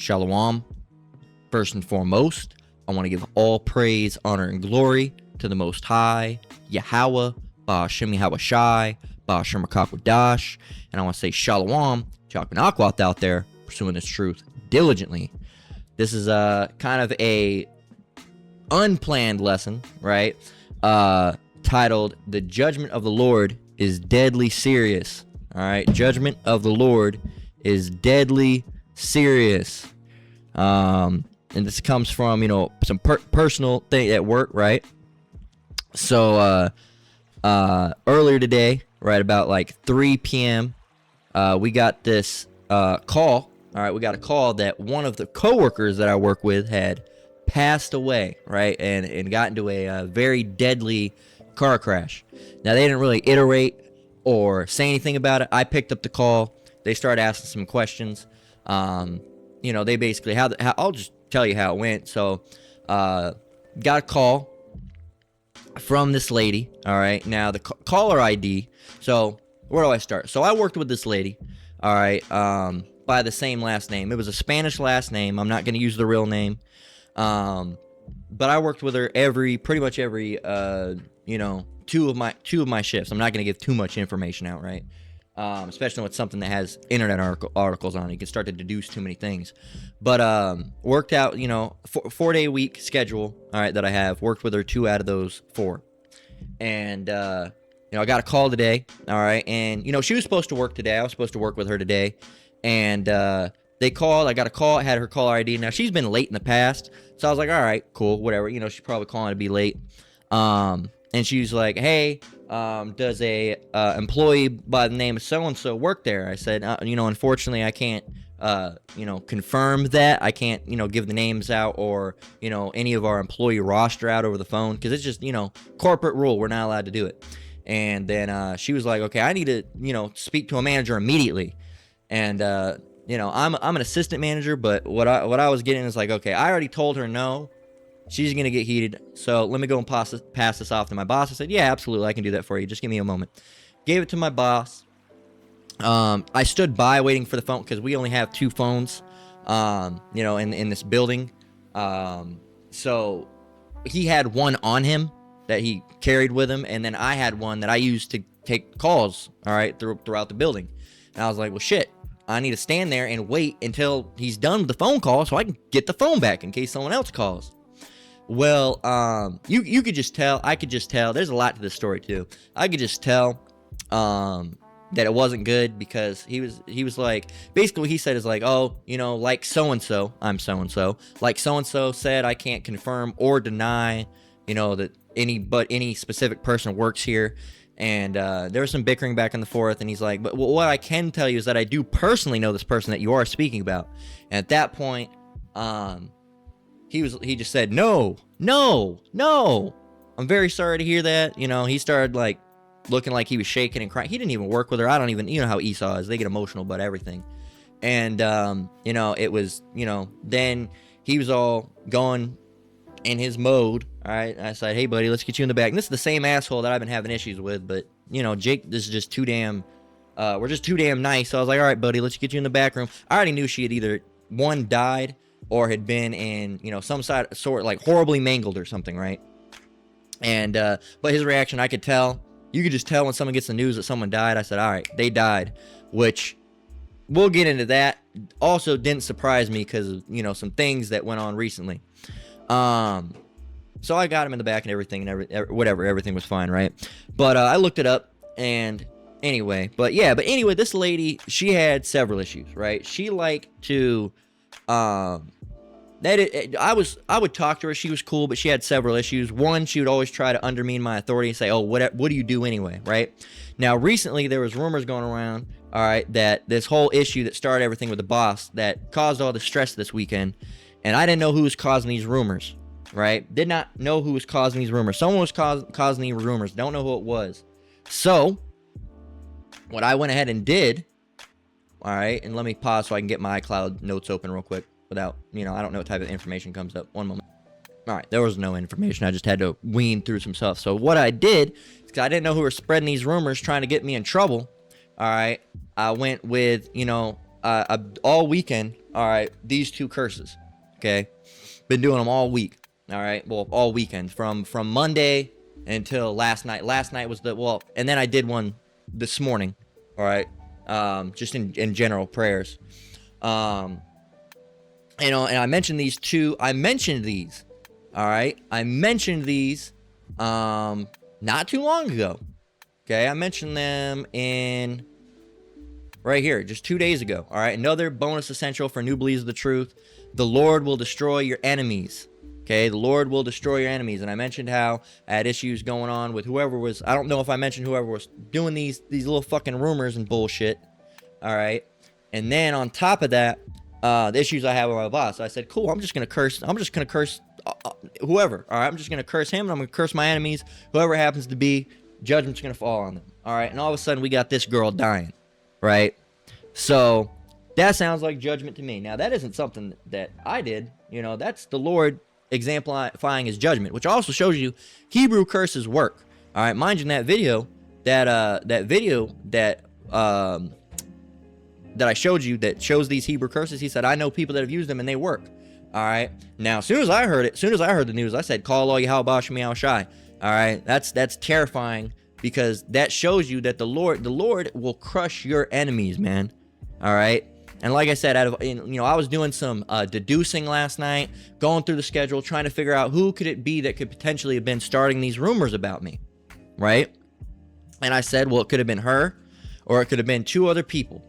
Shalom. First and foremost, I want to give all praise, honor, and glory to the Most High, Yahweh, Ba'ashem Yahweh Shai, Ba'ashem Dash, and I want to say Shalom to Akbanakwat out there pursuing this truth diligently. This is kind of a unplanned lesson, right? Titled, The Judgment of the Lord is Deadly Serious. All right, Judgment of the Lord is deadly serious. And this comes from, some personal thing at work, right? So, earlier today, right about like 3 p.m., we got this call. All right, we got a call that one of the coworkers that I work with had passed away, right? And got into a very deadly car crash. Now, they didn't really iterate or say anything about it. I picked up the call. They started asking some questions. They basically, I'll just tell you how it went. So, got a call from this lady, all right? Now, the caller ID, so where do I start? So, I worked with this lady, all right, by the same last name. It was a Spanish last name. I'm not going to use the real name. But I worked with her pretty much every, two of my shifts. I'm not going to give too much information out, right? Especially with something that has internet articles on it. You can start to deduce too many things. But worked out, 4-day week schedule, all right, that I have. Worked with her 2 out of those 4. And, I got a call today, all right? And, she was supposed to work today. I was supposed to work with her today. And they called. I got a call. I had her caller ID. Now, she's been late in the past. So I was like, all right, cool, whatever. She's probably calling to be late. And she's like, hey, does a employee by the name of so-and-so work there? I said, unfortunately, I can't, confirm that. I can't, give the names out or, any of our employee roster out over the phone because it's just, corporate rule. We're not allowed to do it. And then she was like, okay, I need to, speak to a manager immediately. And, I'm an assistant manager, but what I was getting is like, okay, I already told her no. She's going to get heated, so let me go and pass this off to my boss. I said, yeah, absolutely, I can do that for you. Just give me a moment. Gave it to my boss. I stood by waiting for the phone because we only have 2 phones, in this building. So he had one on him that he carried with him, and then I had one that I used to take calls, all right, throughout the building. And I was like, well, shit, I need to stand there and wait until he's done with the phone call so I can get the phone back in case someone else calls. Well, you could just tell, I could just tell, there's a lot to this story too. I could just tell, that it wasn't good because he was like, basically what he said is like, oh, like so-and-so, I'm so-and-so, like so-and-so said, I can't confirm or deny, that any specific person works here. And, there was some bickering back and forth, and he's like, but what I can tell you is that I do personally know this person that you are speaking about. And at that point, he just said, no, I'm very sorry to hear that. He started like looking like he was shaking and crying. He didn't even work with her. I don't even, how Esau is. They get emotional about everything. And, it was, then he was all going in his mode. All right. I said, hey, buddy, let's get you in the back. And this is the same asshole that I've been having issues with. But, Jake, this is just too damn, we're just too damn nice. So I was like, all right, buddy, let's get you in the back room. I already knew she had either, one, died or had been in, some sort like horribly mangled or something, right? And, but his reaction, I could tell. You could just tell when someone gets the news that someone died. I said, all right, they died, which we'll get into that. Also didn't surprise me because of, some things that went on recently. So I got him in the back and everything, and everything was fine, right? But I looked it up, and anyway, but anyway, this lady, she had several issues, right? She liked to, I would talk to her. She was cool, but she had several issues. One, she would always try to undermine my authority and say, oh, what do you do anyway, right? Now, recently, there was rumors going around, all right, that this whole issue that started everything with the boss that caused all the stress this weekend, and I didn't know who was causing these rumors, right? Did not know who was causing these rumors. Someone was causing these rumors. Don't know who it was. So, what I went ahead and did, all right, and let me pause so I can get my iCloud notes open real quick without, I don't know what type of information comes up. One moment. All right, there was no information. I just had to wean through some stuff. So what I did, because I didn't know who were spreading these rumors trying to get me in trouble, all right, I went with, all weekend. All right, these 2 curses. Okay, been doing them all week. All right, well, all weekend from Monday until last night. Last night was and then I did one this morning. All right, just in general prayers. And I mentioned these 2. I mentioned these. All right, I mentioned these not too long ago. Okay, I mentioned them in right here, just 2 days ago. All right, another bonus essential for new believers of the truth. The Lord will destroy your enemies. Okay, the Lord will destroy your enemies. And I mentioned how I had issues going on with whoever was, I don't know if I mentioned whoever was doing these little fucking rumors and bullshit. All right, and then on top of that, the issues I have with my boss, I said, cool, I'm just gonna curse whoever. All right, I'm just gonna curse him, and I'm gonna curse my enemies, whoever happens to be. Judgment's gonna fall on them. All right, and all of a sudden we got this girl dying, right? So that sounds like judgment to me. Now that isn't something that I did. That's the Lord exemplifying His judgment, which also shows you Hebrew curses work. All right, mind you, in that video, that I showed you that shows these Hebrew curses, He said, I know people that have used them and they work. All right. Now, as soon as I heard the news, I said, call all Yahweh Bashim Yahweh Shai. All right, that's terrifying, because that shows you that the Lord will crush your enemies, man. All right, and like I said, I was doing some deducing last night, going through the schedule, trying to figure out who could it be that could potentially have been starting these rumors about me, right? And I said, well, it could have been her, or it could have been 2 other people,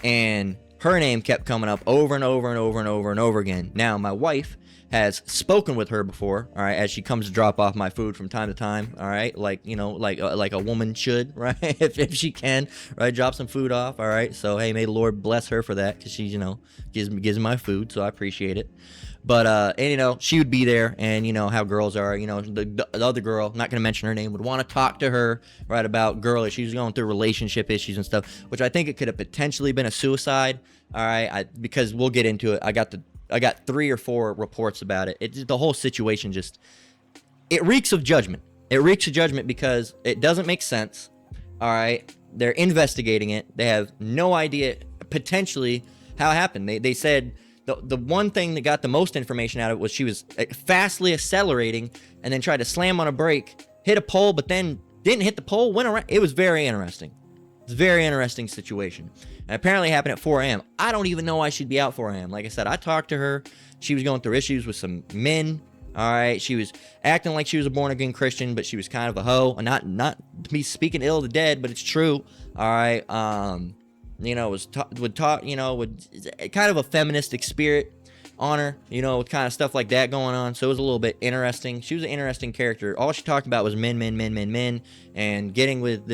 and her name kept coming up over and over and over and over and over again. Now, my wife has spoken with her before, all right, as she comes to drop off my food from time to time, all right, like a woman should, right, if she can, right, drop some food off, all right. So hey, may the Lord bless her for that, because she, gives me my food, so I appreciate it. But and she would be there, and how girls are, the other girl, not gonna mention her name, would want to talk to her, right, about girl issues, going through relationship issues and stuff, which I think it could have potentially been a suicide, all right, because we'll get into it. I got 3 or 4 reports about it. The whole situation it reeks of judgment. It reeks of judgment because it doesn't make sense. All right, they're investigating it. They have no idea potentially how it happened. They said the one thing that got the most information out of it was she was fastly accelerating and then tried to slam on a brake, hit a pole, but then didn't hit the pole, went around. It was very interesting. It's a very interesting situation. And apparently it happened at 4 a.m. I don't even know why she'd be out 4 a.m. Like I said, I talked to her. She was going through issues with some men. All right. She was acting like she was a born-again Christian, but she was kind of a hoe. And not to be speaking ill of the dead, but it's true. All right. Would talk, with kind of a feministic spirit on her, with kind of stuff like that going on. So it was a little bit interesting. She was an interesting character. All she talked about was men, and getting with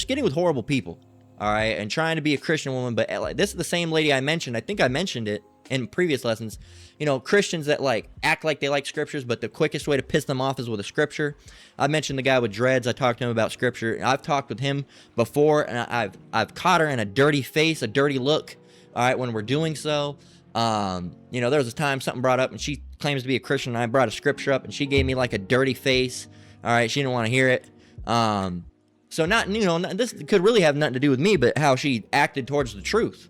getting with horrible people. All right, and trying to be a Christian woman, but this is the same lady I mentioned. I think I mentioned it in previous lessons. Christians that act like they like scriptures, but the quickest way to piss them off is with a scripture. I mentioned the guy with dreads. I talked to him about scripture. I've talked with him before, and I've caught her in a dirty face, a dirty look. All right, when we're doing so, there was a time something brought up, and she claims to be a Christian, and I brought a scripture up, and she gave me a dirty face. All right, she didn't want to hear it. So this could really have nothing to do with me, but how she acted towards the truth.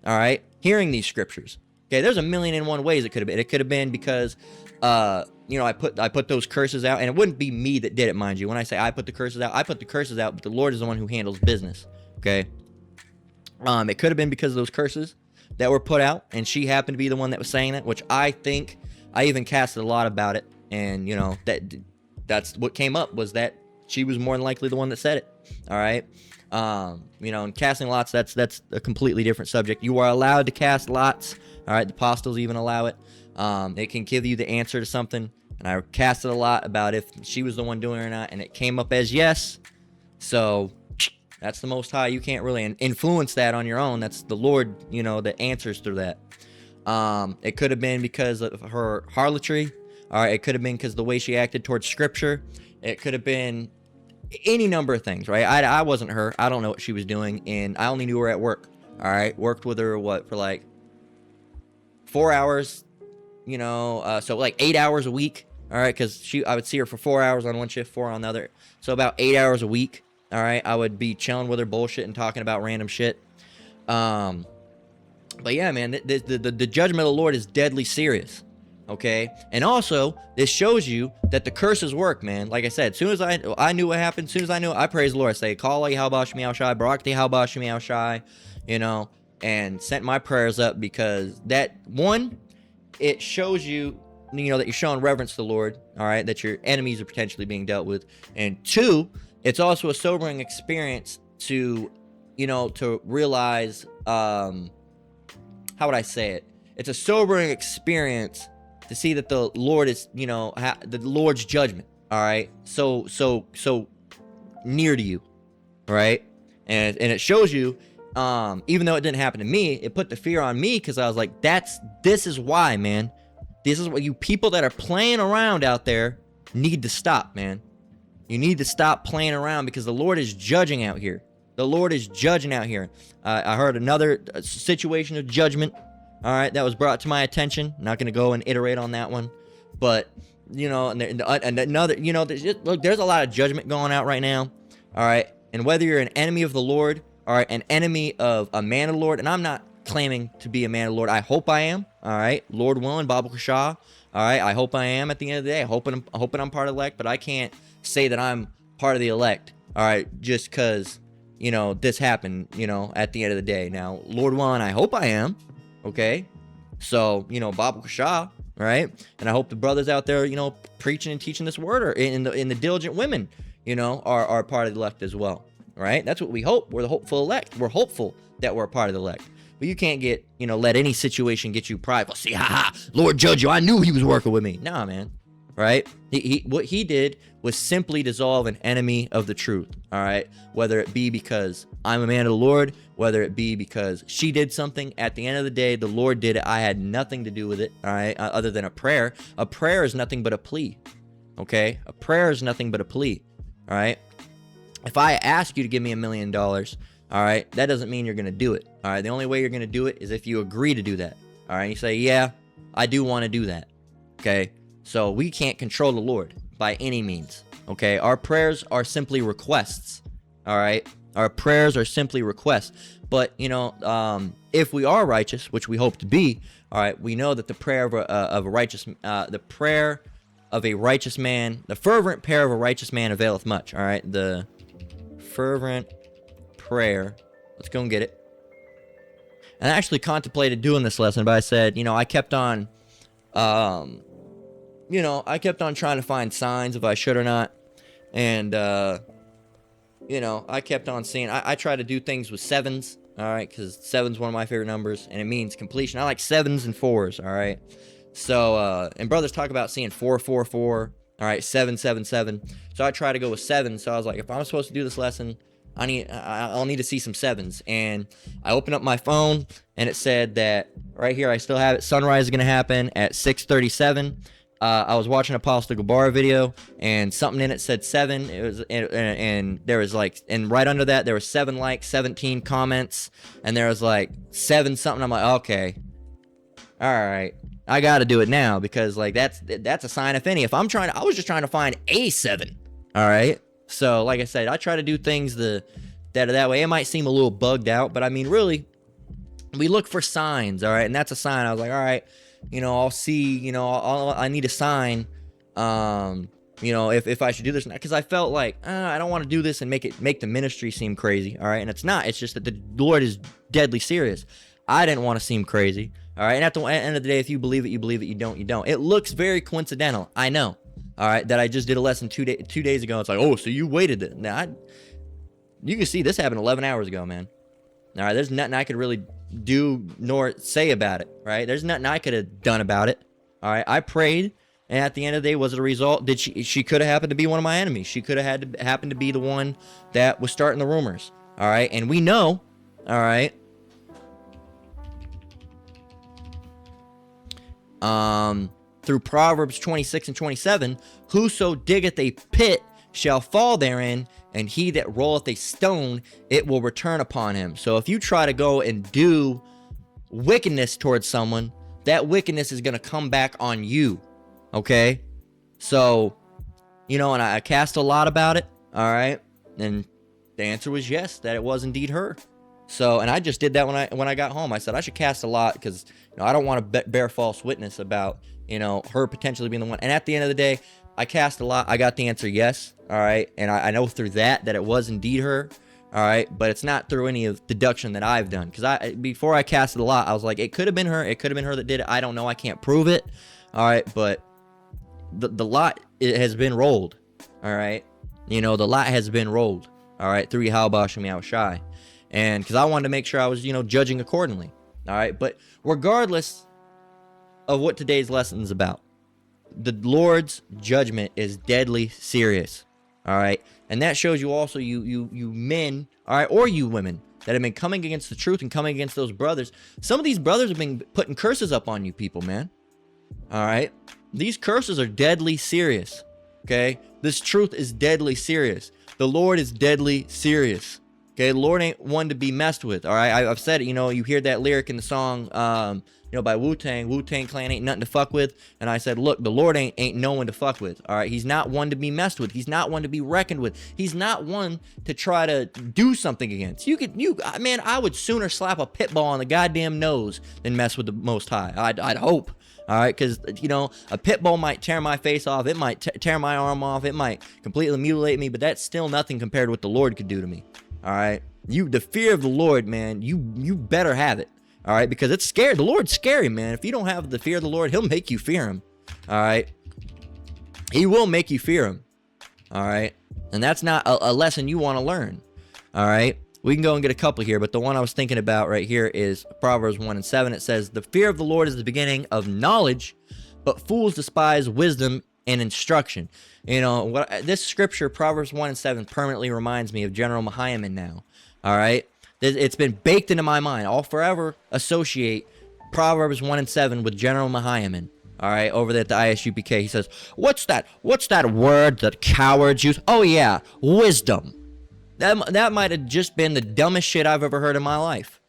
All right, hearing these scriptures. Okay, there's a million and one ways it could have been. It could have been because, I put those curses out, and it wouldn't be me that did it, mind you. When I say I put the curses out, but the Lord is the one who handles business. Okay. It could have been because of those curses that were put out, and she happened to be the one that was saying that, which I think I even casted a lot about it, and that's what came up was that she was more than likely the one that said it. All right. And casting lots, that's a completely different subject. You are allowed to cast lots. All right. The apostles even allow it. It can give you the answer to something. And I casted a lot about if she was the one doing it or not. And it came up as yes. So that's the Most High. You can't really influence that on your own. That's the Lord, that answers through that. It could have been because of her harlotry. All right. It could have been because of the way she acted towards scripture. It could have been any number of things, right? I wasn't her. I don't know what she was doing, and I only knew her at work. All right, worked with her for 4 hours, so 8 hours a week. All right, because I would see her for 4 hours on one shift, 4 on the other, so about 8 hours a week. All right, I would be chilling with her, bullshit and talking about random shit. But yeah, man, the judgment of the Lord is deadly serious. Okay, and also this shows you that the curses work, man. Like I said, as soon as I knew what happened, as soon as I knew, I praise the Lord. I say, Kali Halbash Meow Shai, Barakti Halbash Meow Shai, you know, and sent my prayers up, because that one, it shows you, you know, that you're showing reverence to the Lord, all right, that your enemies are potentially being dealt with. And two, it's also a sobering experience to, you know, to realize, how would I say it? It's a sobering experience to see that the Lord is, you know, the Lord's judgment, all right, so near to you, right? And it shows you, even though it didn't happen to me, it put the fear on me, because I was like, this is why, man. This is what you people that are playing around out there need to stop, man. You need to stop playing around, because the Lord is judging out here. The Lord is judging out here. I heard another situation of judgment, all right, that was brought to my attention. I'm not going to go and iterate on that one. But, you know, and another, you know, look, there's a lot of judgment going out right now, all right? And whether you're an enemy of the Lord, all right, an enemy of a man of the Lord, and I'm not claiming to be a man of the Lord. I hope I am, all right? Lord willing, Babu Kasha, all right? I hope I am at the end of the day. I'm hoping I'm part of the elect, but I can't say that I'm part of the elect, all right, just because, you know, this happened, you know, at the end of the day. Now, Lord willing, I hope I am, okay? So, you know, Babu Kasha, right? And I hope the brothers out there, you know, preaching and teaching this word, or in the diligent women, you know, are part of the elect as well, right? That's what we hope. We're the hopeful elect. We're hopeful that we're a part of the elect. But you can't get, you know, let any situation get you pride. Well, see, Lord judge you. I knew he was working with me. Nah, man. Right? What he did was simply dissolve an enemy of the truth. All right? Whether it be because I'm a man of the Lord, whether it be because she did something, at the end of the day, the Lord did it. I had nothing to do with it. All right? Other than a prayer. A prayer is nothing but a plea. Okay? A prayer is nothing but a plea. All right? If I ask you to give me $1 million, all right, that doesn't mean you're going to do it. All right? The only way you're going to do it is if you agree to do that. All right? You say, yeah, I do want to do that. Okay? So we can't control the Lord by any means, okay? Our prayers are simply requests, all right? Our prayers are simply requests. But, you know, if we are righteous, which we hope to be, all right, we know that the prayer of a righteous, the prayer of a righteous man, the fervent prayer of a righteous man availeth much, all right? The fervent prayer, let's go and get it. And I actually contemplated doing this lesson, but I said, you know, I kept on, you know, I kept on trying to find signs if I should or not. And, you know, I kept on seeing, I try to do things with sevens, all right, because seven's one of my favorite numbers, and it means completion. I like sevens and fours, all right. So, and brothers talk about seeing 444, all right, 777. So I try to go with seven. So I was like, if I'm supposed to do this lesson, I'll need to see some sevens. And I opened up my phone, and it said that right here, I still have it. Sunrise is going to happen at 6:37. I was watching a Apostle Gabar video, and something in it said 7. It was, and there was like, and right under that there was 7 likes, 17 comments, and there was like 7 something. I'm like, okay, all right, I got to do it now, because like that's a sign, if any. If I was just trying to find a 7, all right. So like I said, I try to do things that way. It might seem a little bugged out, but I mean, really, we look for signs, all right, and that's a sign. I was like, all right. You know, I'll see, you know, I need a sign, you know, if I should do this, because I felt like, I don't want to do this and make the ministry seem crazy, all right? And it's not. It's just that the Lord is deadly serious. I didn't want to seem crazy, all right? And at the end of the day, if you believe it, you believe it. You don't, you don't. It looks very coincidental, I know, all right, that I just did a lesson 2 days ago. It's like, oh, so you waited it. Now, you can see this happened 11 hours ago, man. All right, there's nothing I could really do nor say about it, right? There's nothing I could have done about it, all right? I prayed, and at the end of the day, was it a result? Did she could have happened to be one of my enemies. She could have happened to be the one that was starting the rumors, all right? And we know, all right, through Proverbs 26 and 27, whoso diggeth a pit shall fall therein, and he that rolleth a stone, it will return upon him. So if you try to go and do wickedness towards someone, that wickedness is going to come back on you, okay? So, you know, and I cast a lot about it, all right? And the answer was yes, that it was indeed her, So, and I just did that when I got home. I said I should cast a lot because I don't want to bear false witness about her potentially being the one. And at the end of the day, I cast a lot. I got the answer yes. All right, and I know through that it was indeed her. All right, but it's not through any of deduction that I've done, because before I casted a lot, I was like, it could have been her. It could have been her that did it. I don't know. I can't prove it. All right, but the lot, it has been rolled. All right, the lot has been rolled. All right, through Yahweh Hashem Yahweh Shai. And because I wanted to make sure I was, judging accordingly. All right. But regardless of what today's lesson is about, the Lord's judgment is deadly serious. All right. And that shows you also, you men, all right, or you women that have been coming against the truth and coming against those brothers. Some of these brothers have been putting curses up on you people, man. All right. These curses are deadly serious. Okay. This truth is deadly serious. The Lord is deadly serious. Okay, the Lord ain't one to be messed with. All right, I've said it. You hear that lyric in the song, by Wu-Tang. Wu-Tang Clan ain't nothing to fuck with. And I said, look, the Lord ain't no one to fuck with. All right, he's not one to be messed with. He's not one to be reckoned with. He's not one to try to do something against. Man, I would sooner slap a pit bull on the goddamn nose than mess with the Most High. I'd hope. All right, because, a pit bull might tear my face off. It might tear my arm off. It might completely mutilate me. But that's still nothing compared to what the Lord could do to me. All right, the fear of the Lord, man, you better have it. All right, because it's scary. The Lord's scary, man. If you don't have the fear of the Lord, he'll make you fear him. All right, he will make you fear him. All right, and that's not a lesson you want to learn. All right, we can go and get a couple here, but the one I was thinking about right here is Proverbs 1:7. It says, the fear of the Lord is the beginning of knowledge, but fools despise wisdom and instruction. This scripture, Proverbs 1:7, permanently reminds me of General Mahiaman now. All right, it's been baked into my mind. I'll forever associate Proverbs 1:7 with General Mahiaman. All right, over there at the ISUPK, he says, what's that word that cowards use? Oh yeah, wisdom. That might have just been the dumbest shit I've ever heard in my life.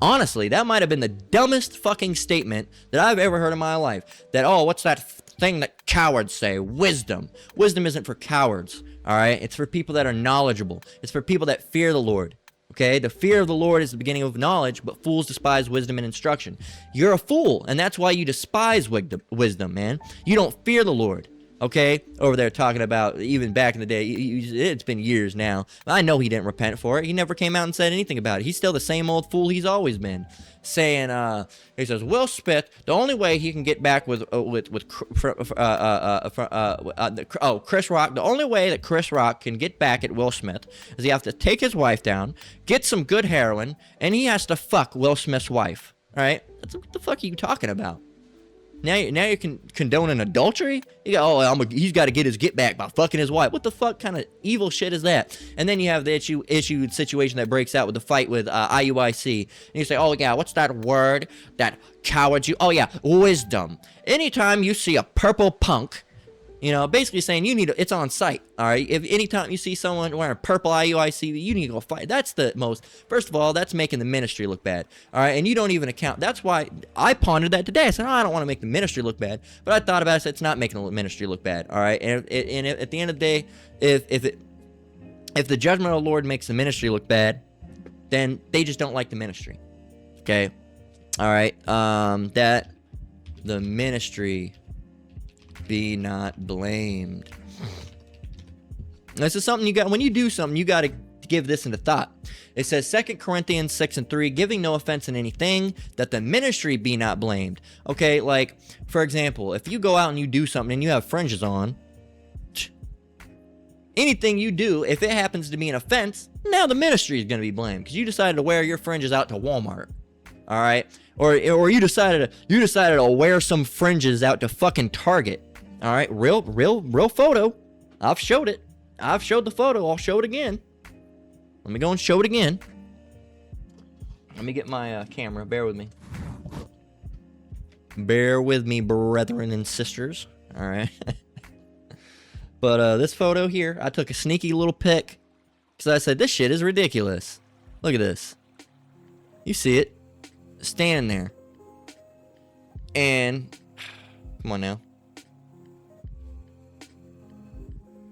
Honestly, that might have been the dumbest fucking statement that I've ever heard in my life. What's that thing that cowards say? Wisdom. Wisdom isn't for cowards, all right? It's for people that are knowledgeable. It's for people that fear the Lord, okay? The fear of the Lord is the beginning of knowledge, but fools despise wisdom and instruction. You're a fool, and that's why you despise wisdom, man. You don't fear the Lord. Okay, over there talking about even back in the day, it's been years now. I know he didn't repent for it. He never came out and said anything about it. He's still the same old fool he's always been. Saying, he says, Will Smith, the only way he can get back with Chris Rock, the only way that Chris Rock can get back at Will Smith is he has to take his wife down, get some good heroin, and he has to fuck Will Smith's wife. All right? What the fuck are you talking about? Now you can condone an adultery? He's got to get his get back by fucking his wife. What the fuck kind of evil shit is that? And then you have the issue situation that breaks out with the fight with IUIC. And you say, oh yeah, what's that word that cowards you? Oh yeah, wisdom. Anytime you see a purple punk, basically saying it's on site. All right. If anytime you see someone wearing purple IUIC, you need to go fight. That's first of all, that's making the ministry look bad. All right. And you don't even account. That's why I pondered that today. I said, I don't want to make the ministry look bad. But I thought about it. I said, it's not making the ministry look bad. All right. And at the end of the day, if the judgment of the Lord makes the ministry look bad, then they just don't like the ministry. Okay. All right. That the ministry be not blamed. This is something you got. When you do something, you got to give this into thought. It says 2 Corinthians 6:3, giving no offense in anything, that the ministry be not blamed. Okay, like, for example, if you go out and you do something and you have fringes on, anything you do, if it happens to be an offense, now the ministry is going to be blamed because you decided to wear your fringes out to Walmart. All right, or you decided to wear some fringes out to fucking Target. All right, real photo. I've showed it. I've showed the photo. I'll show it again. Let me go and show it again. Let me get my camera. Bear with me. Bear with me, brethren and sisters. All right. But this photo here, I took a sneaky little pic because I said, this shit is ridiculous. Look at this. You see it. Standing there. And, come on now.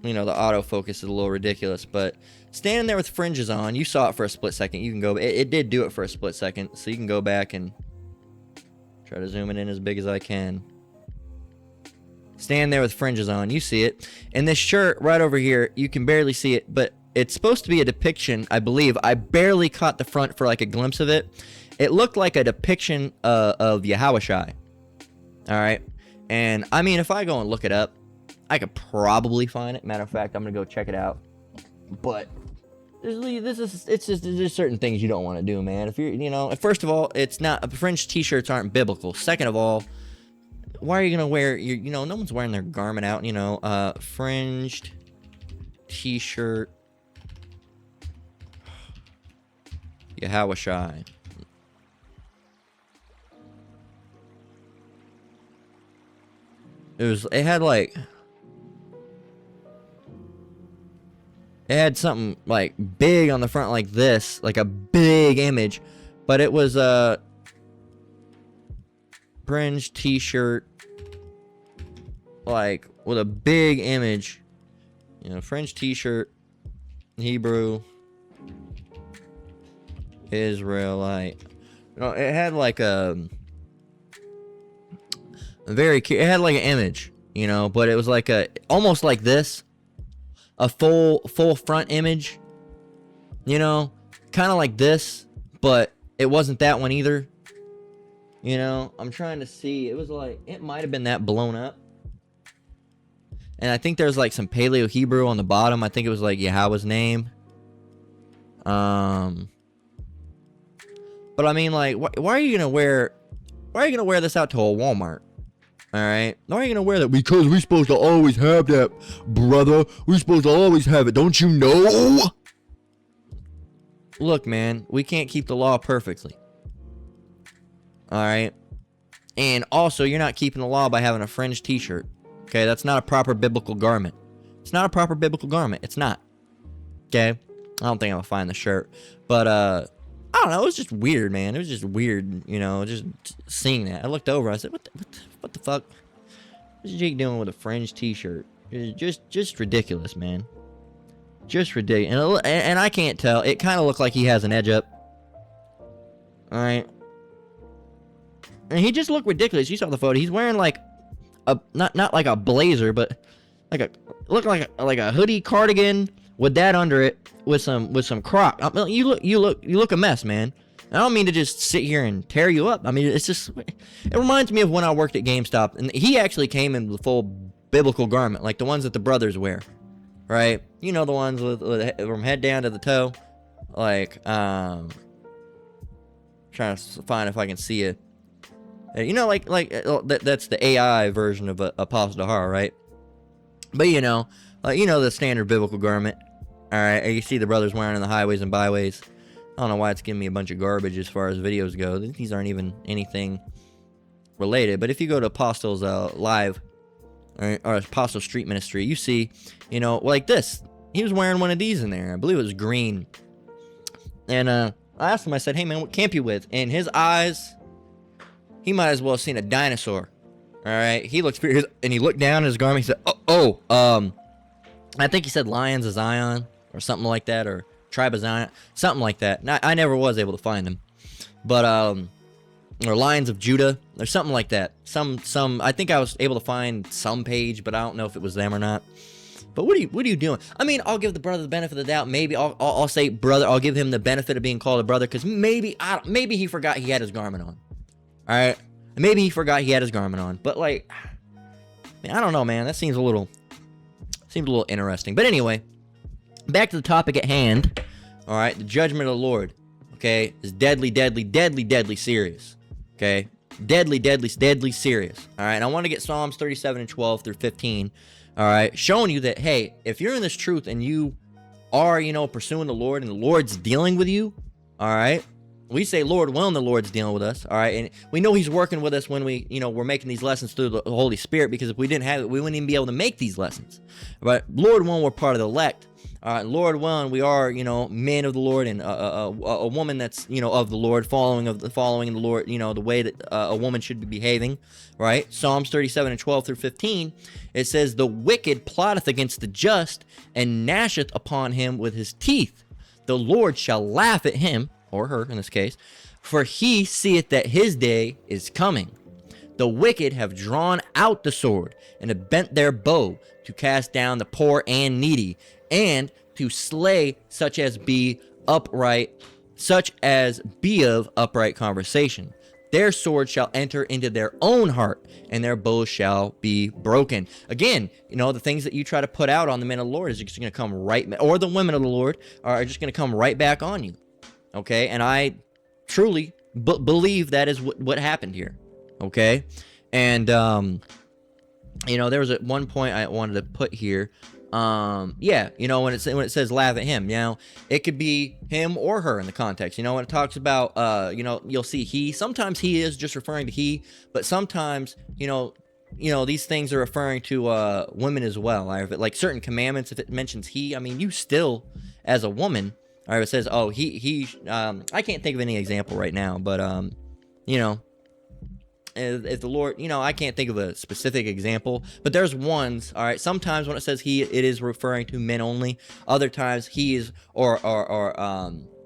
The autofocus is a little ridiculous, but Standing there with fringes on. You saw it for a split second. You can go. It did do it for a split second. So you can go back and try to zoom it in as big as I can. Stand there with fringes on. You see it. And this shirt right over here, you can barely see it, but it's supposed to be a depiction, I believe. I barely caught the front for like a glimpse of it. It looked like a depiction of Yahushai. All right. And I mean, if I go and look it up, I could probably find it. Matter of fact, I'm going to go check it out. But it's just there's certain things you don't want to do, man. If you're, first of all, it's not, fringe t-shirts aren't biblical. Second of all, why are you going to wear no one's wearing their garment out, fringed t-shirt Yahushai. It had something like big on the front like this, like a big image, but it was a fringe t-shirt like with a big image, fringe t-shirt, Hebrew, Israelite. It had like it had like an image, but it was like almost like this. A full front image, kind of like this, but it wasn't that one either. I'm trying to see. It was like, it might have been that blown up. And I think there's like some Paleo Hebrew on the bottom. I think it was like Yahweh's name. But I mean, like, why are you gonna wear this out to a Walmart? All right. Why are you going to wear that? Because we're supposed to always have that, brother. We're supposed to always have it. Don't you know? Look, man, we can't keep the law perfectly. All right. And also, you're not keeping the law by having a fringe t-shirt. Okay. That's not a proper biblical garment. It's not a proper biblical garment. It's not. Okay. I don't think I'm going to find the shirt. But, I don't know. It was just weird, man. It was just weird, just seeing that. I looked over. I said, what the fuck? What's Jake doing with a fringe t-shirt? Just ridiculous, man. Just ridiculous. And I can't tell. It kind of looked like he has an edge up. All right. And he just looked ridiculous. You saw the photo. He's wearing like not like a blazer, but looked like a hoodie cardigan with that under it, with some Croc. I mean, you look a mess, man. I don't mean to just sit here and tear you up. I mean, it reminds me of when I worked at GameStop, and he actually came in the full biblical garment, like the ones that the brothers wear, right? The ones with from head down to the toe. Like, trying to find if I can see it. That's the AI version of Apostle Dahar, right? But the standard biblical garment. All right, you see the brothers wearing on the highways and byways. I don't know why it's giving me a bunch of garbage as far as videos go. These aren't even anything related. But if you go to Apostles Live or Apostle Street Ministry, you see, like this. He was wearing one of these in there. I believe it was green. And I asked him, I said, hey, man, what camp you with? And his eyes, he might as well have seen a dinosaur. All right, he looked furious, and he looked down at his garment. He said, I think he said Lions of Zion or something like that, or Tribe of Zion, something like that. I never was able to find him, but or Lions of Judah or something like that. Some I think I was able to find some page, but I don't know if it was them or not. But what are you doing? I mean, I'll give the brother the benefit of the doubt. Maybe I'll say brother. I'll give him the benefit of being called a brother, because maybe he forgot he had his garment on. All right, maybe he forgot he had his garment on. But like, I don't know, man. That seems a little interesting. But anyway, back to the topic at hand. All right, the judgment of the Lord, okay, is deadly, deadly, deadly, deadly serious. Okay, deadly, deadly, deadly serious. All right, and I want to get Psalms 37 and 12 through 15. All right, showing you that, hey, if you're in this truth and you are, pursuing the Lord and the Lord's dealing with you, all right, we say Lord willing, the Lord's dealing with us, all right, and we know He's working with us when we, we're making these lessons through the Holy Spirit, because if we didn't have it, we wouldn't even be able to make these lessons. But Lord willing, we're part of the elect. All right, Lord willing, we are, men of the Lord, and a woman that's, of the Lord, following the Lord, the way that a woman should be behaving, right? Psalms 37:12-15, it says, "The wicked plotteth against the just, and gnasheth upon him with his teeth. The Lord shall laugh at him," or her in this case, "for he seeth that his day is coming. The wicked have drawn out the sword, and have bent their bow to cast down the poor and needy, and to slay such as be of upright conversation. Their sword shall enter into their own heart, and their bow shall be broken." Again, the things that you try to put out on the men of the Lord is just going to come right, or the women of the Lord are just going to come right back on you. Okay, and I truly believe that is what happened here. Okay, and there was at one point I wanted to put here. When it says laugh at him, it could be him or her in the context. When it talks about, you'll see he. Sometimes he is just referring to he, but sometimes, these things are referring to women as well. Like certain commandments, if it mentions he, you still, as a woman, or if it says, oh, he. I can't think of any example right now, but if the Lord, I can't think of a specific example, but there's ones. All right, sometimes when it says he, it is referring to men only. Other times he is, or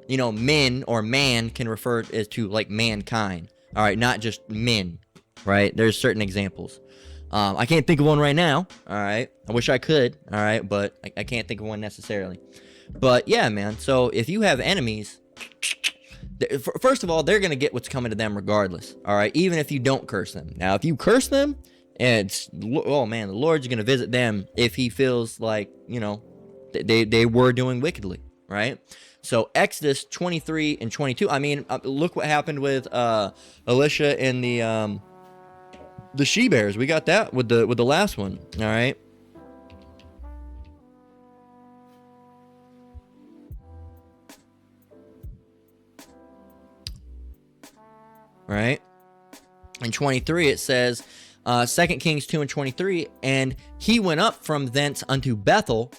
men or man can refer as to like mankind. All right, not just men. Right, there's certain examples. I can't think of one right now. All right, I wish I could. All right, but I can't think of one necessarily. But yeah, man. So if you have enemies, first of all, they're going to get what's coming to them regardless. All right. Even if you don't curse them. Now, if you curse them, the Lord's going to visit them if he feels like, they were doing wickedly. Right. So Exodus 23:22. Look what happened with Elisha and the she bears. We got that with the last one. All right. Right? In 23, it says, 2 Kings 2:23, "And he went up from thence unto Bethel,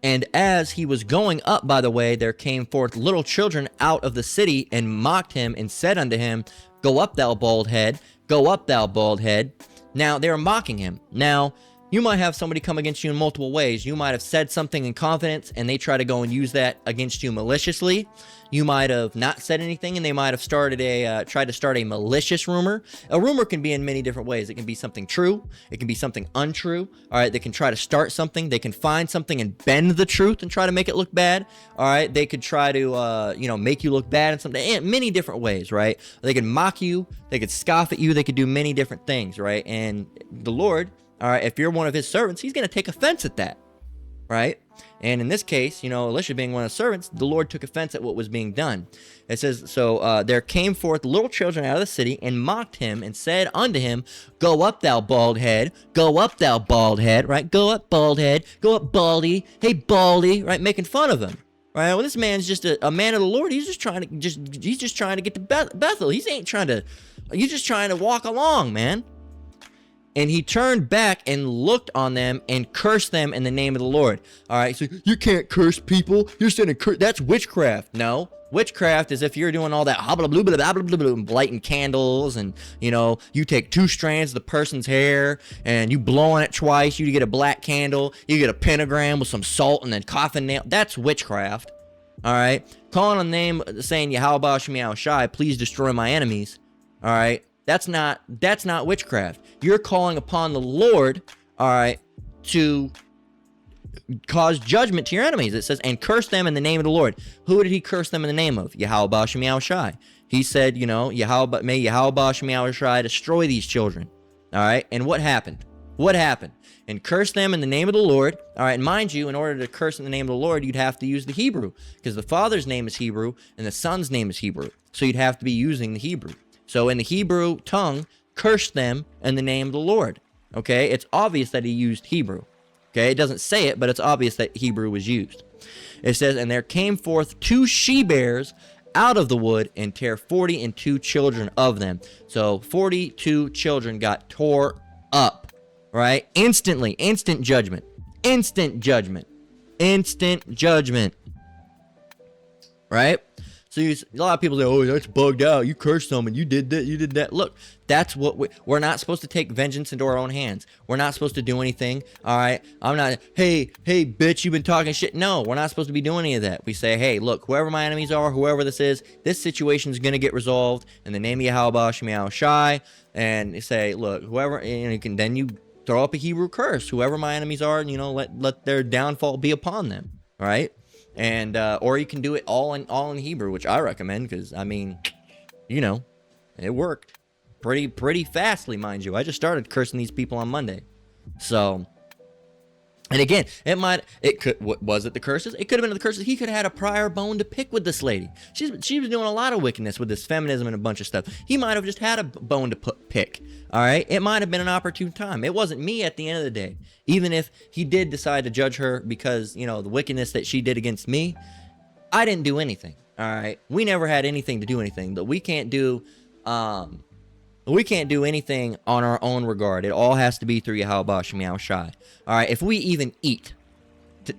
and as he was going up by the way, there came forth little children out of the city, and mocked him, and said unto him, Go up, thou bald head, go up, thou bald head." Now, they were mocking him. Now, you might have somebody come against you in multiple ways. You might have said something in confidence, and they try to go and use that against you maliciously. You might have not said anything, and they might have tried to start a malicious rumor. A rumor can be in many different ways. It can be something true. It can be something untrue. All right, they can try to start something. They can find something and bend the truth and try to make it look bad. All right, they could try to, make you look bad in something. In many different ways, right? They could mock you. They could scoff at you. They could do many different things, right? And the Lord, all right, if you're one of his servants, he's going to take offense at that, right? And in this case, Elisha being one of the servants, the Lord took offense at what was being done. It says, so there came forth little children out of the city, and mocked him, and said unto him, Go up, thou bald head, go up, thou bald head, right? Go up, bald head, go up, baldy, hey, baldy, right? Making fun of him. Right? Well, this man's just a man of the Lord. He's just trying to get to Bethel. He's just trying to walk along, man. And he turned back and looked on them and cursed them in the name of the Lord. All right, so you can't curse people. You're saying that's witchcraft. No, witchcraft is if you're doing all that lighting candles, and you take 2 strands of the person's hair and you blow on it twice. You get a black candle. You get a pentagram with some salt and then coffin nail. That's witchcraft. All right, calling on the name, saying Yahweh Shemiah Shai, please destroy my enemies. All right. That's not witchcraft. You're calling upon the Lord, all right, to cause judgment to your enemies. It says, and curse them in the name of the Lord. Who did he curse them in the name of? Yahweh Shemiah Shai. He said, may Yahweh Shemiah Shai destroy these children. All right, and what happened? And curse them in the name of the Lord. All right, and mind you, in order to curse in the name of the Lord, you'd have to use the Hebrew, because the Father's name is Hebrew and the Son's name is Hebrew. So you'd have to be using the Hebrew. So in the Hebrew tongue, curse them in the name of the Lord. Okay, it's obvious that he used Hebrew. Okay, it doesn't say it, but it's obvious that Hebrew was used. It says, and there came forth 2 she-bears out of the wood, and tear 42 children of them. So 42 children got tore up, right? Instantly, instant judgment. instant judgment. Right? So a lot of people say, oh, that's bugged out. You cursed someone. You did that. You did that. Look, that's what we're not supposed to take vengeance into our own hands. We're not supposed to do anything. All right. I'm not, hey, bitch, you've been talking shit. No, we're not supposed to be doing any of that. We say, hey, look, whoever my enemies are, whoever this is, this situation is going to get resolved in the name of Yahweh Shem Yahweh Shai. And you say, look, whoever, and you can, then you throw up a Hebrew curse. Whoever my enemies are, let their downfall be upon them. All right. And or you can do it all in Hebrew, which I recommend, because I mean, it worked pretty fastly, mind you. I just started cursing these people on Monday, so. And again, was it the curses? It could have been the curses. He could have had a prior bone to pick with this lady. She was doing a lot of wickedness with this feminism and a bunch of stuff. He might have just had a bone to pick. All right, it might have been an opportune time. It wasn't me at the end of the day. Even if he did decide to judge her because the wickedness that she did against me, I didn't do anything. All right, we never had anything to do anything. But we can't do anything on our own regard. It all has to be through Yahweh Shem Yahweh Shai. All right, if we even eat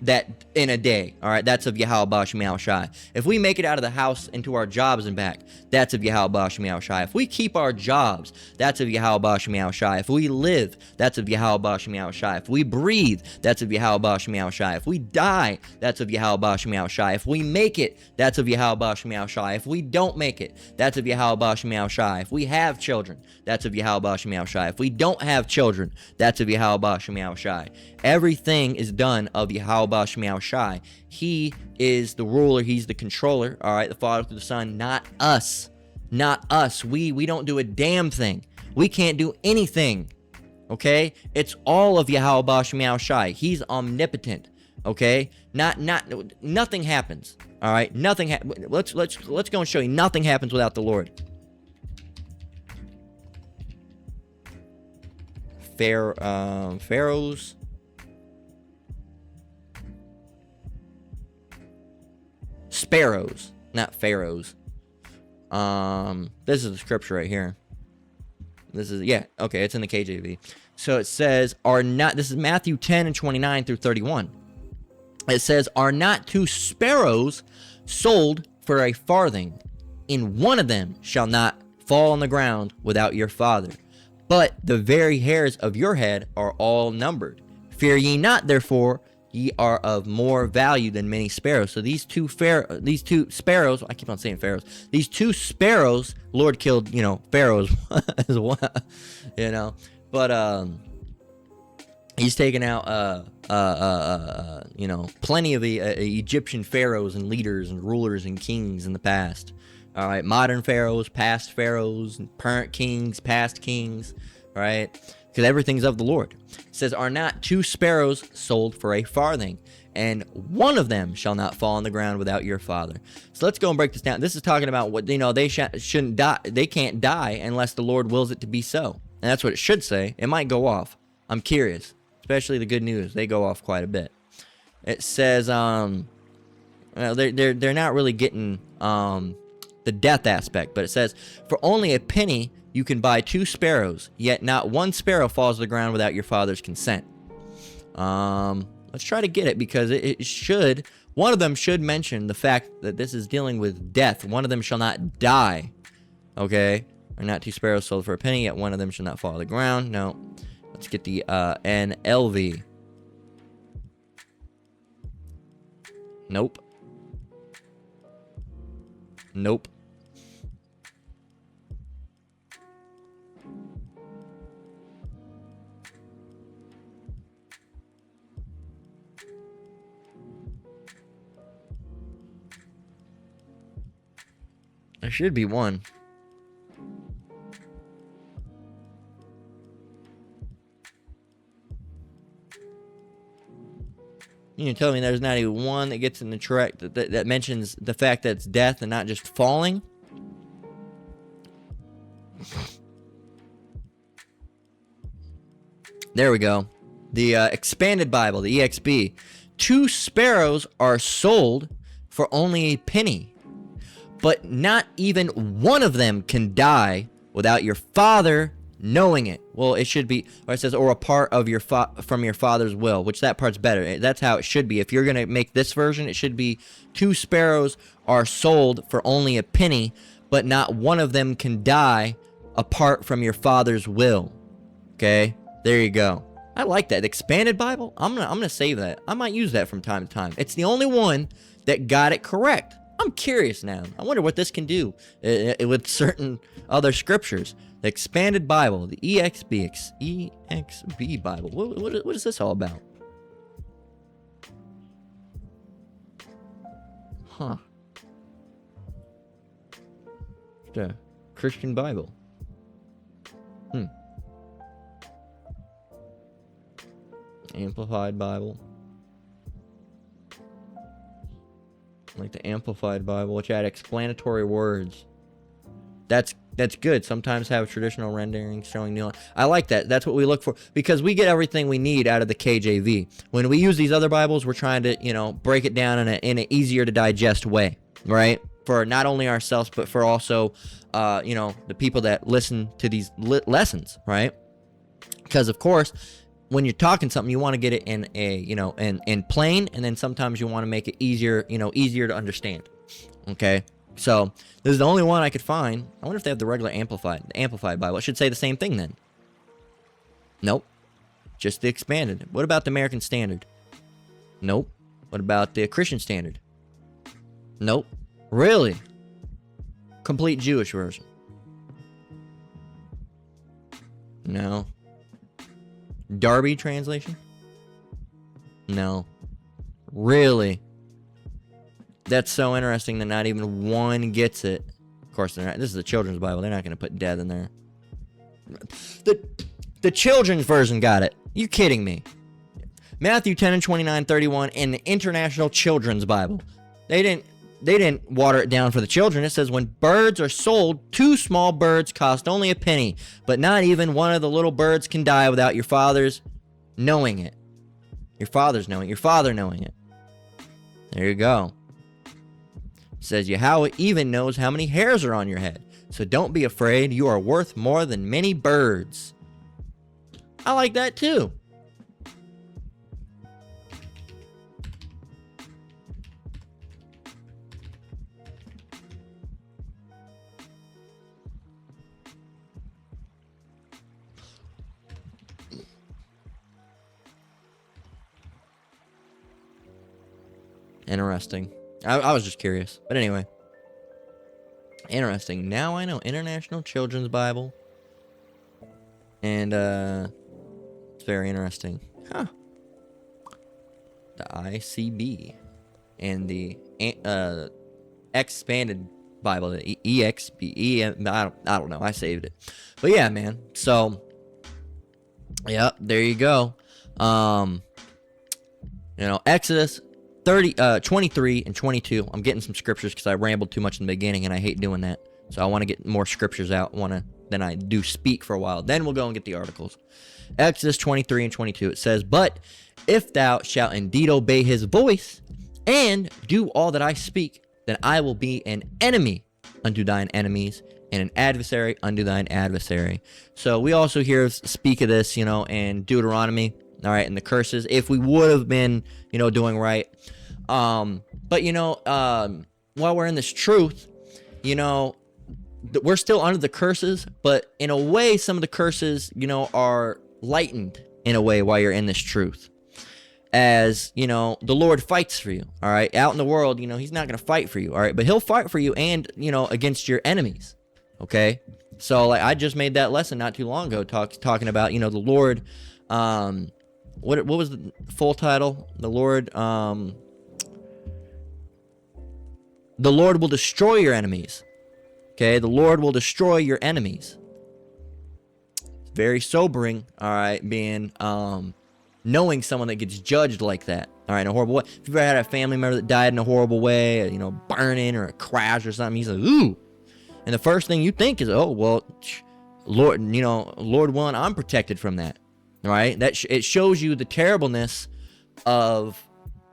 that in a day, all right, that's of Yahweh Shem Yahweh Shai. If we make it out of the house into our jobs and back, that's of Yahweh Shem Yahweh Shai. If we keep our jobs, that's of Yahweh Shem Yahweh Shai. If we live, that's of Yahweh Shem Yahweh Shai. If we breathe, that's of Yahweh Shem Yahweh Shai. If we die, that's of Yahweh Shem Yahweh Shai. If we make it, that's of Yahweh Shem Yahweh Shai. If we don't make it, that's of Yahweh Shem Yahweh Shai. If we have children, that's of Yahweh Shem Yahweh Shai. If we don't have children, that's of Yahweh Shem Yahweh Shai. Everything is done of Yahweh Shem Yahweh Shai. He is the ruler. He's the controller. All right, the Father through the Son, not us. Not us. We don't do a damn thing. We can't do anything. Okay? It's all of Yahweh Shem Yahweh Shai. He's omnipotent. Okay? Nothing happens. All right? Nothing let's go and show you. Nothing happens without the Lord. Pharaohs. Sparrows, not pharaohs. This is the scripture right here. This is, okay, it's in the KJV. So it says, this is Matthew 10 and 29 through 31. It says, are not 2 sparrows sold for a farthing, and one of them shall not fall on the ground without your Father. But the very hairs of your head are all numbered. Fear ye not, therefore, ye are of more value than many sparrows. So these two sparrows, I keep on saying pharaohs. These 2 sparrows, Lord killed, pharaohs as well, But he's taken out plenty of the Egyptian pharaohs and leaders and rulers and kings in the past. All right, modern pharaohs, past pharaohs, current kings, past kings, all right? Because everything's of the Lord. It says, are not 2 sparrows sold for a farthing, and one of them shall not fall on the ground without your Father. So let's go and break this down. This is talking about what, they shouldn't die. They can't die unless the Lord wills it to be so. And that's what it should say. It might go off. I'm curious. Especially the good news. They go off quite a bit. It says, they're not really getting the death aspect, but it says, for only a penny you can buy 2 sparrows, yet not one sparrow falls to the ground without your Father's consent. Let's try to get it, because it should, one of them should mention the fact that this is dealing with death. One of them shall not die. Okay? Or not 2 sparrows sold for a penny, yet one of them shall not fall to the ground. No. Let's get the NLV. Nope. Nope. There should be one. You can tell me there's not even one that gets in the track that mentions the fact that it's death and not just falling? There we go. The Expanded Bible, the EXB. 2 sparrows are sold for only a penny, but not even one of them can die without your Father knowing it. Well, it should be, or it says, or a part of your from your father's will, which that part's better. That's how it should be. If you're going to make this version, it should be 2 sparrows are sold for only a penny, but not one of them can die apart from your father's will. Okay, there you go. I like that. The expanded Bible, I'm gonna save that. I might use that from time to time. It's the only one that got it correct. I'm curious now. I wonder what this can do with certain other scriptures. The expanded Bible, the EXB Bible. What is this all about? Huh. The Christian Bible. Amplified Bible. Like the Amplified Bible, which had explanatory words. That's good. Sometimes have traditional renderings showing new. I like that. That's what we look for, because we get everything we need out of the KJV. When we use these other Bibles, we're trying to, break it down in an easier to digest way, right? For not only ourselves, but for also, the people that listen to these lessons, right? Because of course, when you're talking something, you want to get it in a, in plain, and then sometimes you want to make it easier, easier to understand. Okay. So this is the only one I could find. I wonder if they have the regular the Amplified Bible. It should say the same thing then. Nope. Just the expanded. What about the American Standard? Nope. What about the Christian Standard? Nope. Really? Complete Jewish version? No. Darby translation? No. Really? That's so interesting that not even one gets it. Of course, they're not. This is the children's Bible. They're not going to put death in there. The children's version got it. You kidding me? Matthew 10 and 29, 31 in the International Children's Bible. They didn't water it down for the children. It says, when birds are sold, 2 small birds cost only a penny, but not even one of the little birds can die without your father's knowing it. Your father knowing it. There you go. It says, Yahweh even knows how many hairs are on your head. So don't be afraid. You are worth more than many birds. I like that too. Interesting. I was just curious. But anyway. Interesting. Now I know. International Children's Bible. And, it's very interesting. Huh. The ICB. And the, expanded Bible. The EXB. I don't know. I saved it. But yeah, man. So, yeah, there you go. Exodus 23 and 22. I'm getting some scriptures because I rambled too much in the beginning and I hate doing that. So I want to get more scriptures out. Then I do speak for a while. Then we'll go and get the articles. Exodus 23 and 22. It says, but if thou shalt indeed obey his voice and do all that I speak, then I will be an enemy unto thine enemies and an adversary unto thine adversary. So we also hear speak of this, in Deuteronomy. All right, and the curses, if we would have been, doing right. But, while we're in this truth, we're still under the curses, but in a way, some of the curses, are lightened in a way while you're in this truth. As, the Lord fights for you, all right? Out in the world, he's not going to fight for you, all right? But he'll fight for you and, against your enemies, okay? So, like, I just made that lesson not too long ago, talking about, the Lord, what was the full title? The Lord will destroy your enemies. Okay, the Lord will destroy your enemies. It's very sobering, all right, being knowing someone that gets judged like that. All right, in a horrible way. If you've ever had a family member that died in a horrible way, burning or a crash or something, he's like, ooh. And the first thing you think is, oh, well, Lord, Lord willing, I'm protected from that. Right? It shows you the terribleness of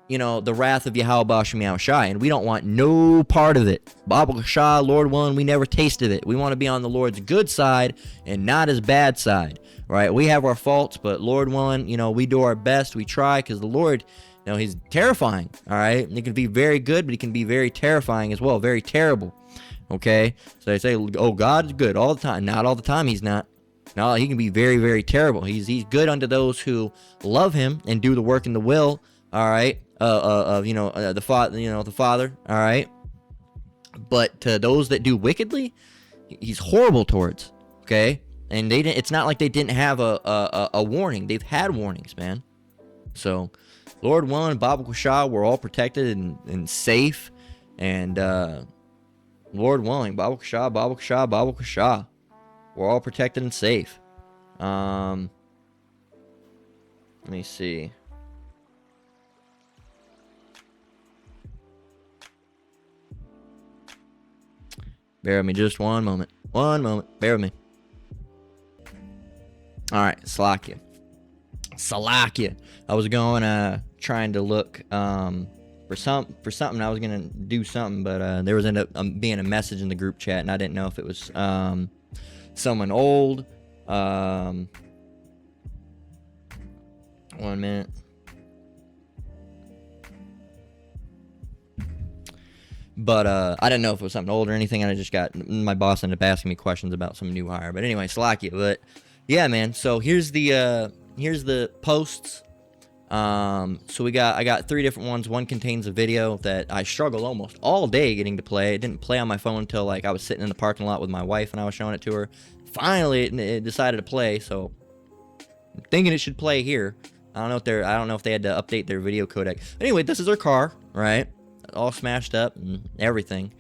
the wrath of Yahweh Bashem Yahushai, and we don't want no part of it. Baruch Shah, Lord willing, we never tasted it. We want to be on the Lord's good side and not his bad side, right? We have our faults, but Lord willing, we do our best. We try, because the Lord, he's terrifying, all right? He can be very good, but he can be very terrifying as well, very terrible, okay? So they say, oh, God's good all the time. Not all the time, he's not. No, he can be very, very terrible. He's good unto those who love him and do the work and the will, all right, the Father, all right. But to those that do wickedly, he's horrible towards, okay. And it's not like they didn't have a warning. They've had warnings, man. So, Lord willing, Baruch Shah, we're all protected and safe. And Lord willing, Baruch Shah, Baruch Shah, Baruch Shah, we're all protected and safe. Let me see. Bear with me just one moment. One moment. Bear with me. Alright, Salakia. I was going, trying to look, for something. I was going to do something, but, there was ended up being a message in the group chat, and I didn't know if it was, someone old. 1 minute. But I didn't know if it was something old or anything, and I just got my boss ended up asking me questions about some new hire. But anyway, Salakia. But yeah, man. So here's the posts. So I got 3 different ones. One contains a video that I struggled almost all day getting to play. It didn't play on my phone until I was sitting in the parking lot with my wife and I was showing it to her. Finally, it decided to play. So I'm thinking it should play here. I don't know if they had to update their video codec. Anyway, this is her car, right? All smashed up and everything.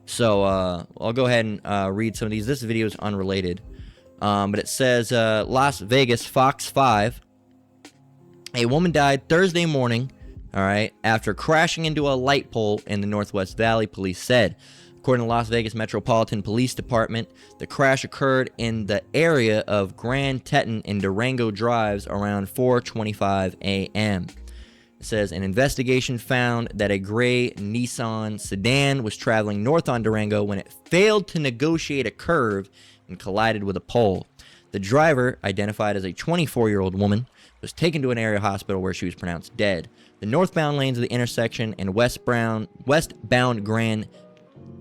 So I'll go ahead and read some of these. This video is unrelated, but it says Las Vegas Fox 5. A woman died Thursday morning, all right, after crashing into a light pole in the Northwest Valley, police said. According to Las Vegas Metropolitan Police Department, the crash occurred in the area of Grand Teton and Durango Drives around 4:25 a.m. It says an investigation found that a gray Nissan sedan was traveling north on Durango when it failed to negotiate a curve and collided with a pole. The driver, identified as a 24-year-old woman, was taken to an area hospital where she was pronounced dead. The northbound lanes of the intersection and westbound Grand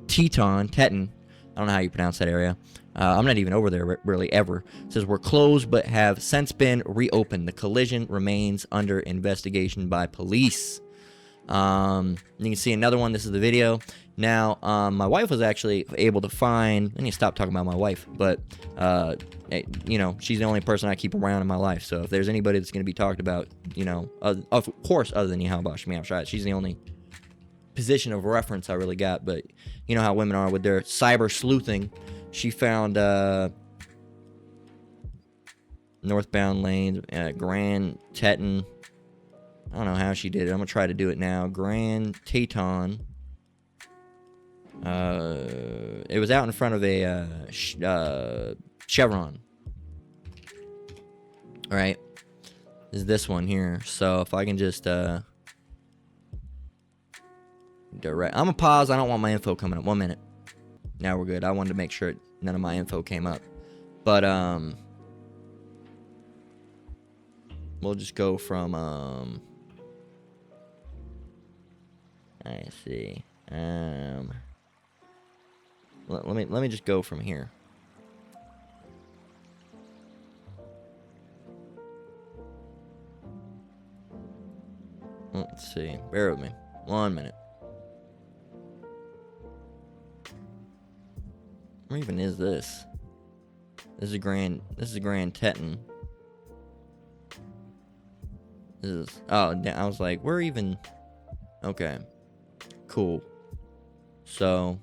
Teton, I don't know how you pronounce that area. I'm not even over there really ever. It says were closed but have since been reopened. The collision remains under investigation by police. You can see another one. This is the video. Now, my wife was actually able to find. I need to stop talking about my wife, but she's the only person I keep around in my life. So if there's anybody that's going to be talked about, of course, other than Yahweh Bashem Yahushai, she's the only position of reference I really got. But you know how women are with their cyber sleuthing. She found northbound lanes, Grand Teton. I don't know how she did it. I'm going to try to do it now. Grand Teton. It was out in front of a Chevron. Alright. Is this one here. So if I can just direct. I'm going to pause. I don't want my info coming up. 1 minute. Now we're good. I wanted to make sure none of my info came up. But we'll just go from I see. Let me just go from here. Let's see. Bear with me. 1 minute. Where even is this? This is a Grand Teton. This is. Oh, I was like, where even? Okay. Cool. So,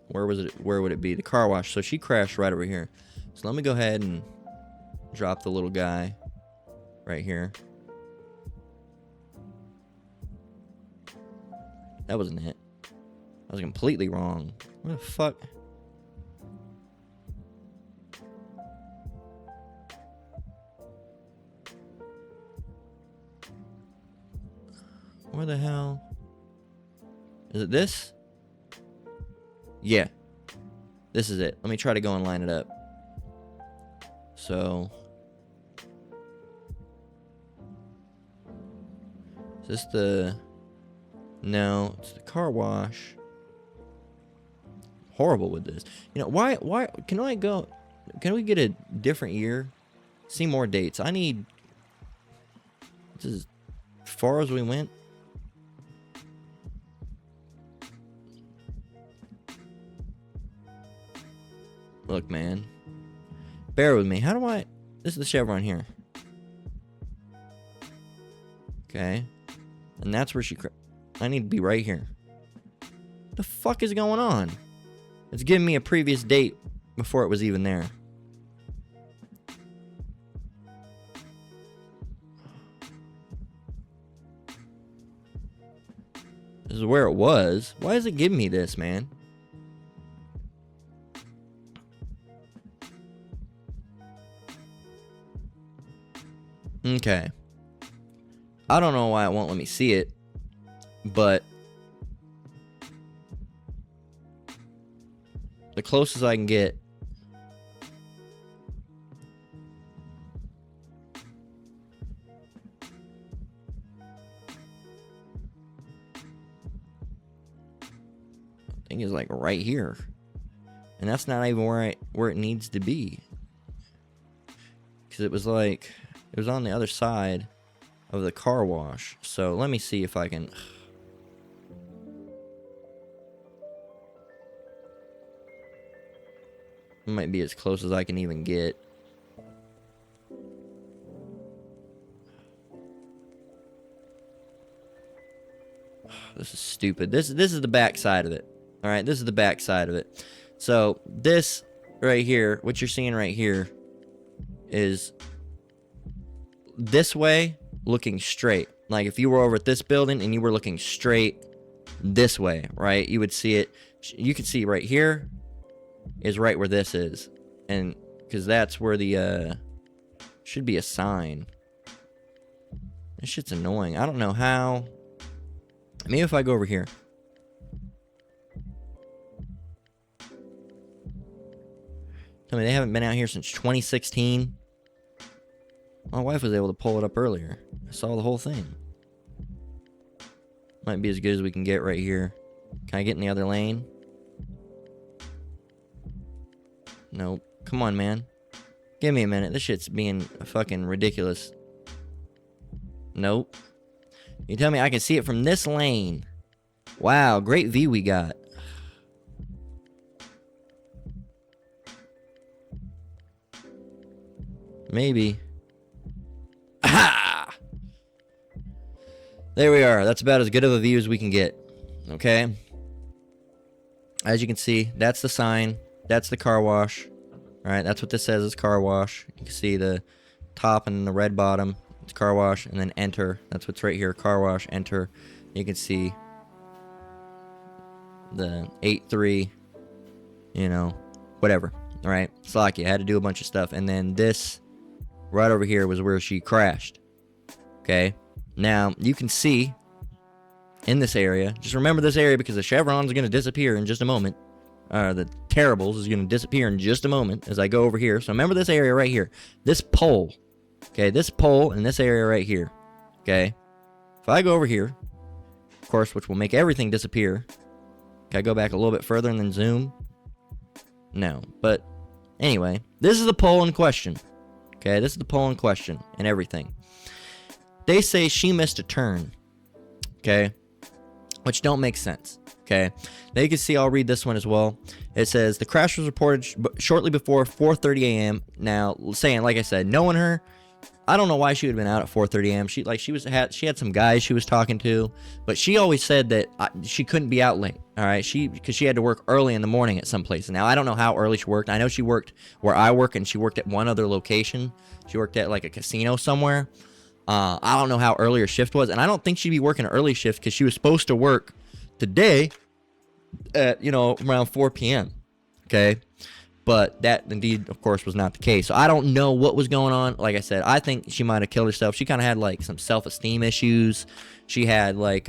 where was it? Where would it be? The car wash. So she crashed right over here. So let me go ahead and drop the little guy right here. That wasn't it. I was completely wrong. What the fuck? Where the hell? Is it this? Yeah. This is it. Let me try to go and line it up. So. Is this the... No, it's the car wash. Horrible with this. You know, why, can I go... Can we get a different year? See more dates. I need... This is as far as we went. Look, man. Bear with me. How do I... This is the chevron here. Okay. And that's where she... I need to be right here. What the fuck is going on? It's giving me a previous date before it was even there. This is where it was. Why is it giving me this, man? Okay. I don't know why it won't let me see it, but the closest I can get. I think is like right here. And that's not even where it needs to be. Cuz it was like it was on the other side of the car wash. So let me see if I can. It might be as close as I can even get. This is stupid. This is the back side of it. All right, this is the back side of it. So this right here, what you're seeing right here, is this way, looking straight. Like if you were over at this building and you were looking straight this way, right? You would see it. You could see right here is right where this is, and because that's where the should be a sign. This shit's annoying. I don't know how. Maybe if I go over here. Tell me they haven't been out here since 2016. My wife was able to pull it up earlier. I saw the whole thing. Might be as good as we can get right here. Can I get in the other lane? Nope. Come on, man. Give me a minute. This shit's being fucking ridiculous. Nope. You tell me I can see it from this lane. Wow, great view we got. Maybe. Aha! There we are. That's about as good of a view as we can get. Okay? As you can see, that's the sign. That's the car wash. Alright, that's what this says is car wash. You can see the top and the red bottom. It's car wash, and then enter. That's what's right here. Car wash, enter. You can see the 8-3, you know, whatever. Alright, Slocky. I had to do a bunch of stuff. And then this right over here was where she crashed. Okay? Now, you can see in this area, just remember this area because the chevron's going to disappear in just a moment. The terribles is going to disappear in just a moment as I go over here. So remember this area right here. This pole. Okay, this pole in this area right here. Okay? If I go over here, of course, which will make everything disappear. Can I go back a little bit further and then zoom? No. But anyway, this is the pole in question. Okay, this is the pole in question and everything. They say she missed a turn. Okay? Which don't make sense. Okay? Now you can see, I'll read this one as well. It says, the crash was reported shortly before 4:30 a.m. Now, saying, like I said, knowing her, I don't know why she would have been out at 4:30 a.m. She had some guys she was talking to, but she always said that she couldn't be out late. All right, because she had to work early in the morning at some place. Now I don't know how early she worked. I know she worked where I work, and she worked at one other location. She worked at like a casino somewhere. I don't know how early her shift was, and I don't think she'd be working an early shift because she was supposed to work today at around 4 p.m. Okay, But that indeed, of course, was not the case. So I don't know what was going on. Like I said, I think she might have killed herself. She kind of had like some self-esteem issues. She had like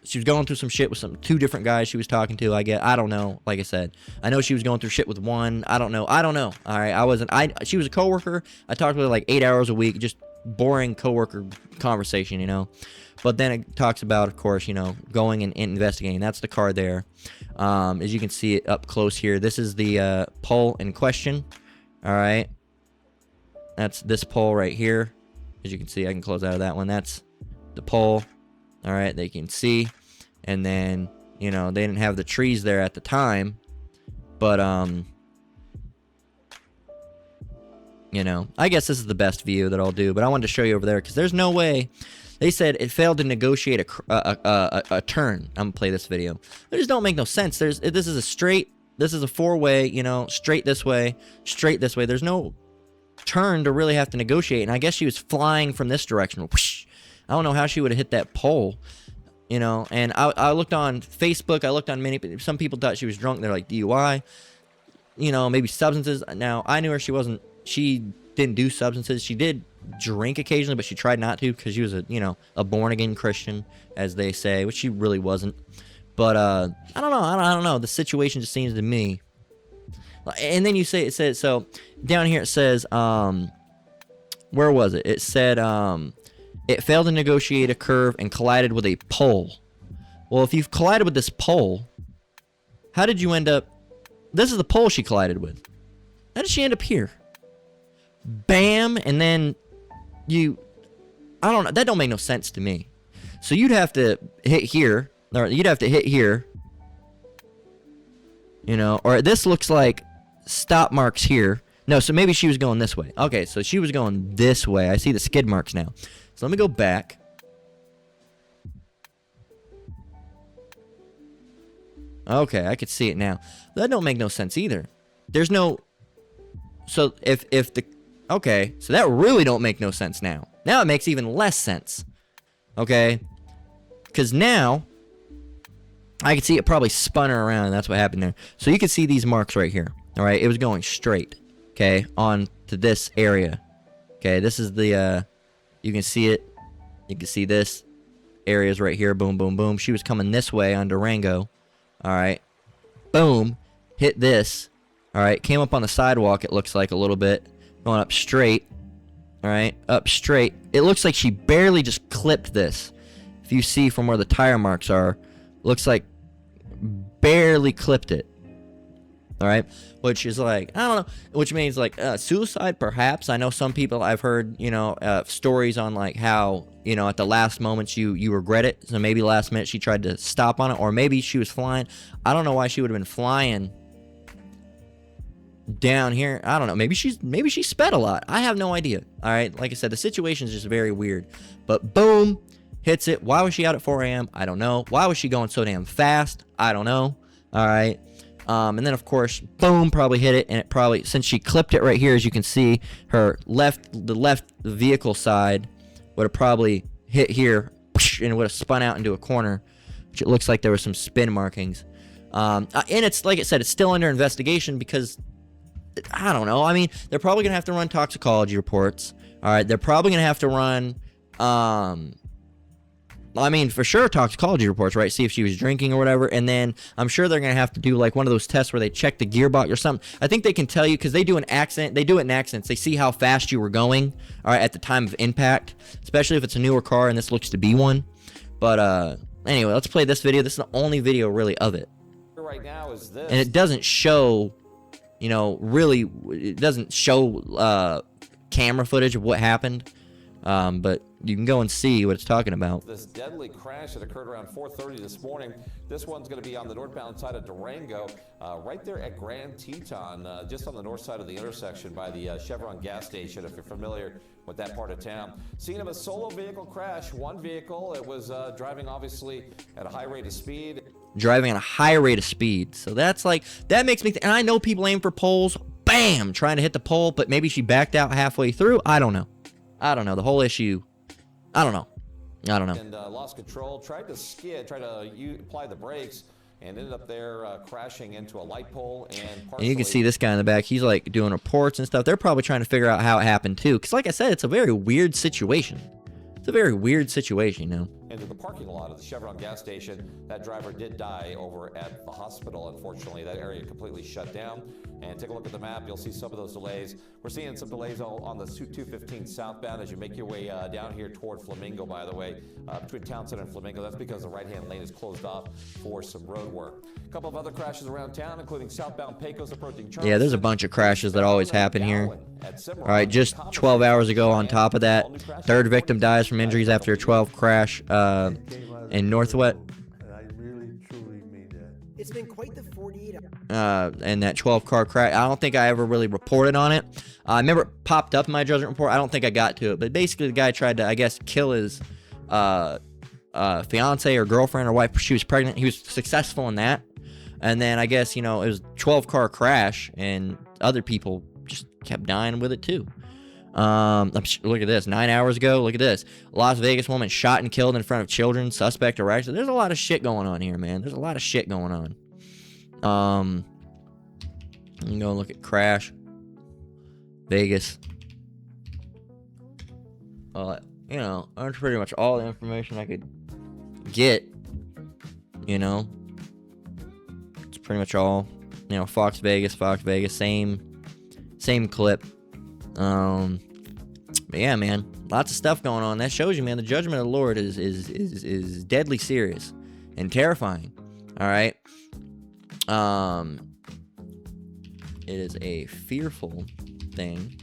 she was going through some shit with two different guys she was talking to. I don't know. Like I said, I know she was going through shit with one. I don't know. All right, she was a coworker. I talked with her like 8 hours a week, just boring coworker conversation, you know. But then it talks about, of course, you know, going and investigating. That's the card there. As you can see it up close here, this is the pole in question. All right. That's this pole right here. As you can see, I can close out of that one. That's the pole. All right, they can see. And then, you know, they didn't have the trees there at the time. But, you know, I guess this is the best view that I'll do. But I wanted to show you over there because there's no way. They said it failed to negotiate a turn. I'm gonna play this video. They just don't make no sense. This is a straight. This is a four-way. You know, straight this way, straight this way. There's no turn to really have to negotiate. And I guess she was flying from this direction. Whoosh. I don't know how she would have hit that pole. You know. And I looked on Facebook. I looked on many. Some people thought she was drunk. They're like DUI. You know, maybe substances. Now I knew her. She wasn't. She didn't do substances. She did drink occasionally, but she tried not to because she was a born-again Christian, as they say, which she really wasn't. But I don't know. The situation just seems to me. And then it says, so down here it says, where was it? It said it failed to negotiate a curve and collided with a pole. Well, if you've collided with this pole, how did you end up? This is the pole she collided with. How did she end up here? Bam, and then I don't know. That don't make no sense to me. So you'd have to hit here, or you'd have to hit here, you know, or this looks like stop marks here. No, so maybe she was going this way. Okay, so she was going this way. I see the skid marks now. So let me go back. Okay, I could see it now. That don't make no sense either. There's no. So if the. Okay, so that really don't make no sense now. Now it makes even less sense. Okay? Because now, I can see it probably spun her around, and that's what happened there. So you can see these marks right here. Alright, it was going straight. Okay, on to this area. Okay, this is the, you can see it. You can see this. Areas right here. Boom, boom, boom. She was coming this way on Durango. Alright. Boom. Hit this. Alright, came up on the sidewalk, it looks like a little bit. Going up straight. Alright, up straight. It looks like she barely just clipped this. If you see from where the tire marks are, looks like barely clipped it. Alright, which is like, I don't know, which means like suicide perhaps. I know some people, I've heard, you know, stories on like how, you know, at the last moments you regret it. So maybe last minute she tried to stop on it, or maybe she was flying. I don't know why she would have been flying down here. I don't know. Maybe she sped a lot. I have no idea. All right. Like I said, the situation is just very weird. But boom, hits it. Why was she out at 4 a.m.? I don't know. Why was she going so damn fast? I don't know. All right. And then of course, boom, probably hit it, and it probably, since she clipped it right here, as you can see, the left vehicle side would have probably hit here, and it would have spun out into a corner, which it looks like there were some spin markings. And it's like I said, it's still under investigation because. I don't know. I mean, they're probably going to have to run toxicology reports. All right. They're probably going to have to run, I mean, for sure, toxicology reports, right? See if she was drinking or whatever. And then I'm sure they're going to have to do like one of those tests where they check the gearbox or something. I think they can tell you because they do an accident. They do it in accidents. They see how fast you were going, all right, at the time of impact, especially if it's a newer car and this looks to be one. But anyway, let's play this video. This is the only video really of it. Right now is this. And it doesn't show. You know, really, it doesn't show camera footage of what happened, but you can go and see what it's talking about. This deadly crash that occurred around 4:30 this morning. This one's going to be on the northbound side of Durango, right there at Grand Teton, just on the north side of the intersection by the Chevron gas station, if you're familiar with that part of town. Scene of a solo vehicle crash. One vehicle, it was driving obviously at a high rate of speed. Driving at a high rate of speed. So that's like, that makes me think, and I know people aim for poles, bam, trying to hit the pole, but maybe she backed out halfway through. I don't know. The whole issue, I don't know. And lost control, tried to skid, tried to apply the brakes, and ended up there crashing into a light pole and you can see this guy in the back. He's like doing reports and stuff. They're probably trying to figure out how it happened too, because like I said, it's a very weird situation. It's a very weird situation, you know. Into the parking lot of the Chevron gas station. That driver did die over at the hospital. Unfortunately, that area completely shut down. And take a look at the map. You'll see some of those delays. We're seeing some delays on the 215 southbound as you make your way down here toward Flamingo, by the way, between Town Center and Flamingo. That's because the right-hand lane is closed off for some road work. A couple of other crashes around town, including southbound Pecos approaching Charleston. Yeah, there's a bunch of crashes that always happen here. All right, just 12 hours ago on top of that, third victim dies from injuries after a 12 crash in Northwest. I really, truly mean that. It's been quite the 48 hours. And that 12-car crash, I don't think I ever really reported on it. I remember it popped up in my Judgement report. I don't think I got to it. But basically, the guy tried to, I guess, kill his fiance or girlfriend or wife. She was pregnant. He was successful in that. And then I guess, you know, it was a 12-car crash, and other people just kept dying with it too. Look at this. 9 hours ago, look at this. Las Vegas woman shot and killed in front of children. Suspect arrested. There's a lot of shit going on here, man. There's a lot of shit going on. You can go and look at crash. Vegas. You know, that's pretty much all the information I could get. You know, it's pretty much all. You know, Fox Vegas, same clip. But yeah, man, lots of stuff going on. That shows you, man, the judgment of the Lord is deadly serious and terrifying. All right. It is a fearful thing.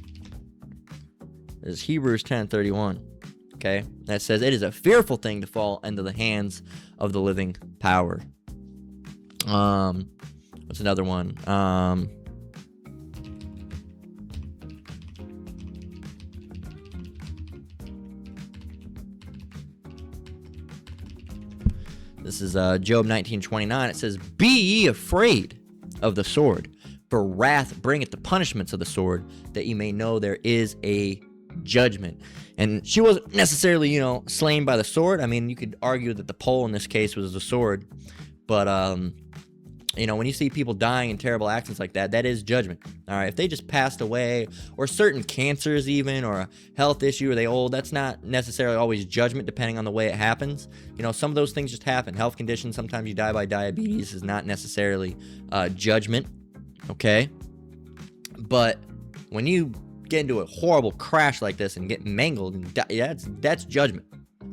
This is Hebrews 10:31. Okay, that says it is a fearful thing to fall into the hands of the living power. What's another one? This is Job 19:29. It says, "Be ye afraid of the sword, for wrath bringeth the punishments of the sword, that ye may know there is a judgment." And she wasn't necessarily, you know, slain by the sword. I mean, you could argue that the pole in this case was the sword. But, you know, when you see people dying in terrible accidents like that, that is judgment. All right, if they just passed away, or certain cancers even, or a health issue, or they old, that's not necessarily always judgment, depending on the way it happens. You know, some of those things just happen. Health conditions, sometimes you die by diabetes, is not necessarily judgment, okay? But when you get into a horrible crash like this and get mangled, and that's judgment.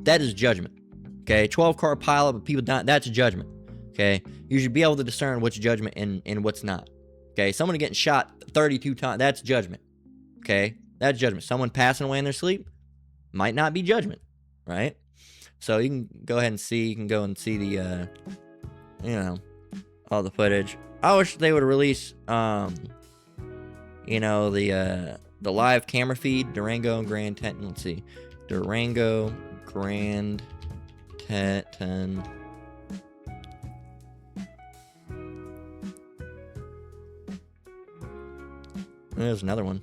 That is judgment, okay? 12-car pileup of people dying, that's judgment. Okay, you should be able to discern what's judgment and what's not. Okay, someone getting shot 32 times, that's judgment. Okay, that's judgment. Someone passing away in their sleep might not be judgment, right? So you can go ahead and see, you can go and see the, you know, all the footage. I wish they would release, you know, the live camera feed, Durango and Grand Teton. Let's see, Durango, Grand Teton. There's another one.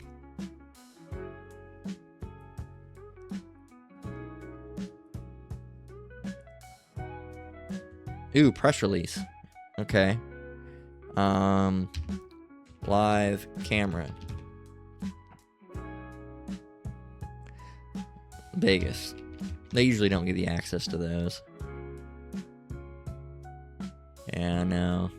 Ooh, press release. Okay. Live camera. Vegas. They usually don't give you access to those. Yeah, I know.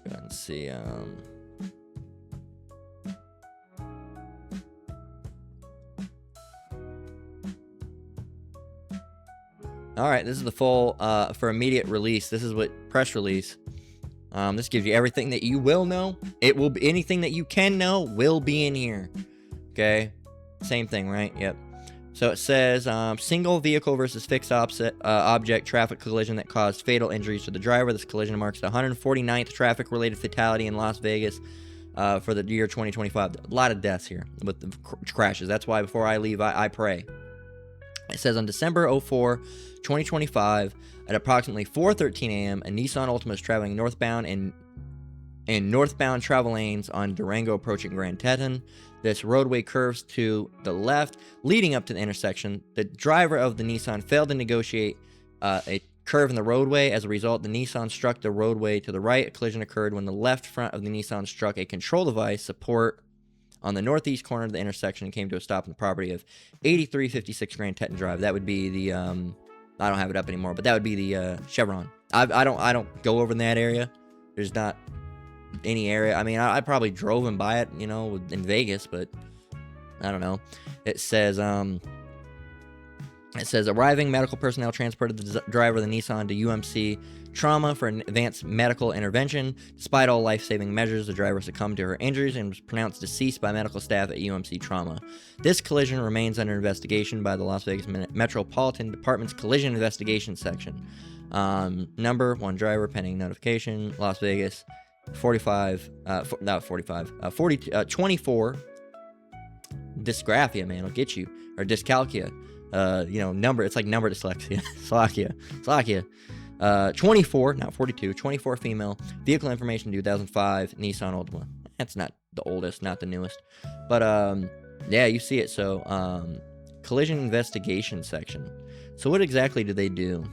Let's see, Alright, this is the full, for immediate release. This is what press release. This gives you everything that you will know. It will be anything that you can know will be in here. Okay? Same thing, right? Yep. So it says, single vehicle versus fixed object traffic collision that caused fatal injuries to the driver. This collision marks the 149th traffic-related fatality in Las Vegas for the year 2025. A lot of deaths here with the crashes. That's why before I leave, I pray. It says on December 04, 2025, at approximately 4:13 a.m., a Nissan Altima is traveling northbound in northbound travel lanes on Durango approaching Grand Teton. This roadway curves to the left, leading up to the intersection. The driver of the Nissan failed to negotiate a curve in the roadway. As a result, the Nissan struck the roadway to the right. A collision occurred when the left front of the Nissan struck a control device support on the northeast corner of the intersection and came to a stop on the property of 8356 Grand Teton Drive. That would be the I don't have it up anymore, but that would be the Chevron. I don't go over in that area. There's not any area. I mean, I probably drove and by it, you know, in Vegas, but I don't know. It says arriving medical personnel transported the driver of the Nissan to UMC Trauma for an advanced medical intervention. Despite all life-saving measures, the driver succumbed to her injuries and was pronounced deceased by medical staff at UMC Trauma. This collision remains under investigation by the Las Vegas Metropolitan Department's Collision Investigation Section. Number, one driver, pending notification, Las Vegas, 24, dysgraphia, man, will get you, or dyscalculia, number, it's like number dyslexia, Slovakia, 24, not 42, 24 female, vehicle information 2005, Nissan Altima. That's not the oldest, not the newest, but, yeah, you see it, so, collision investigation section. So what exactly do they do?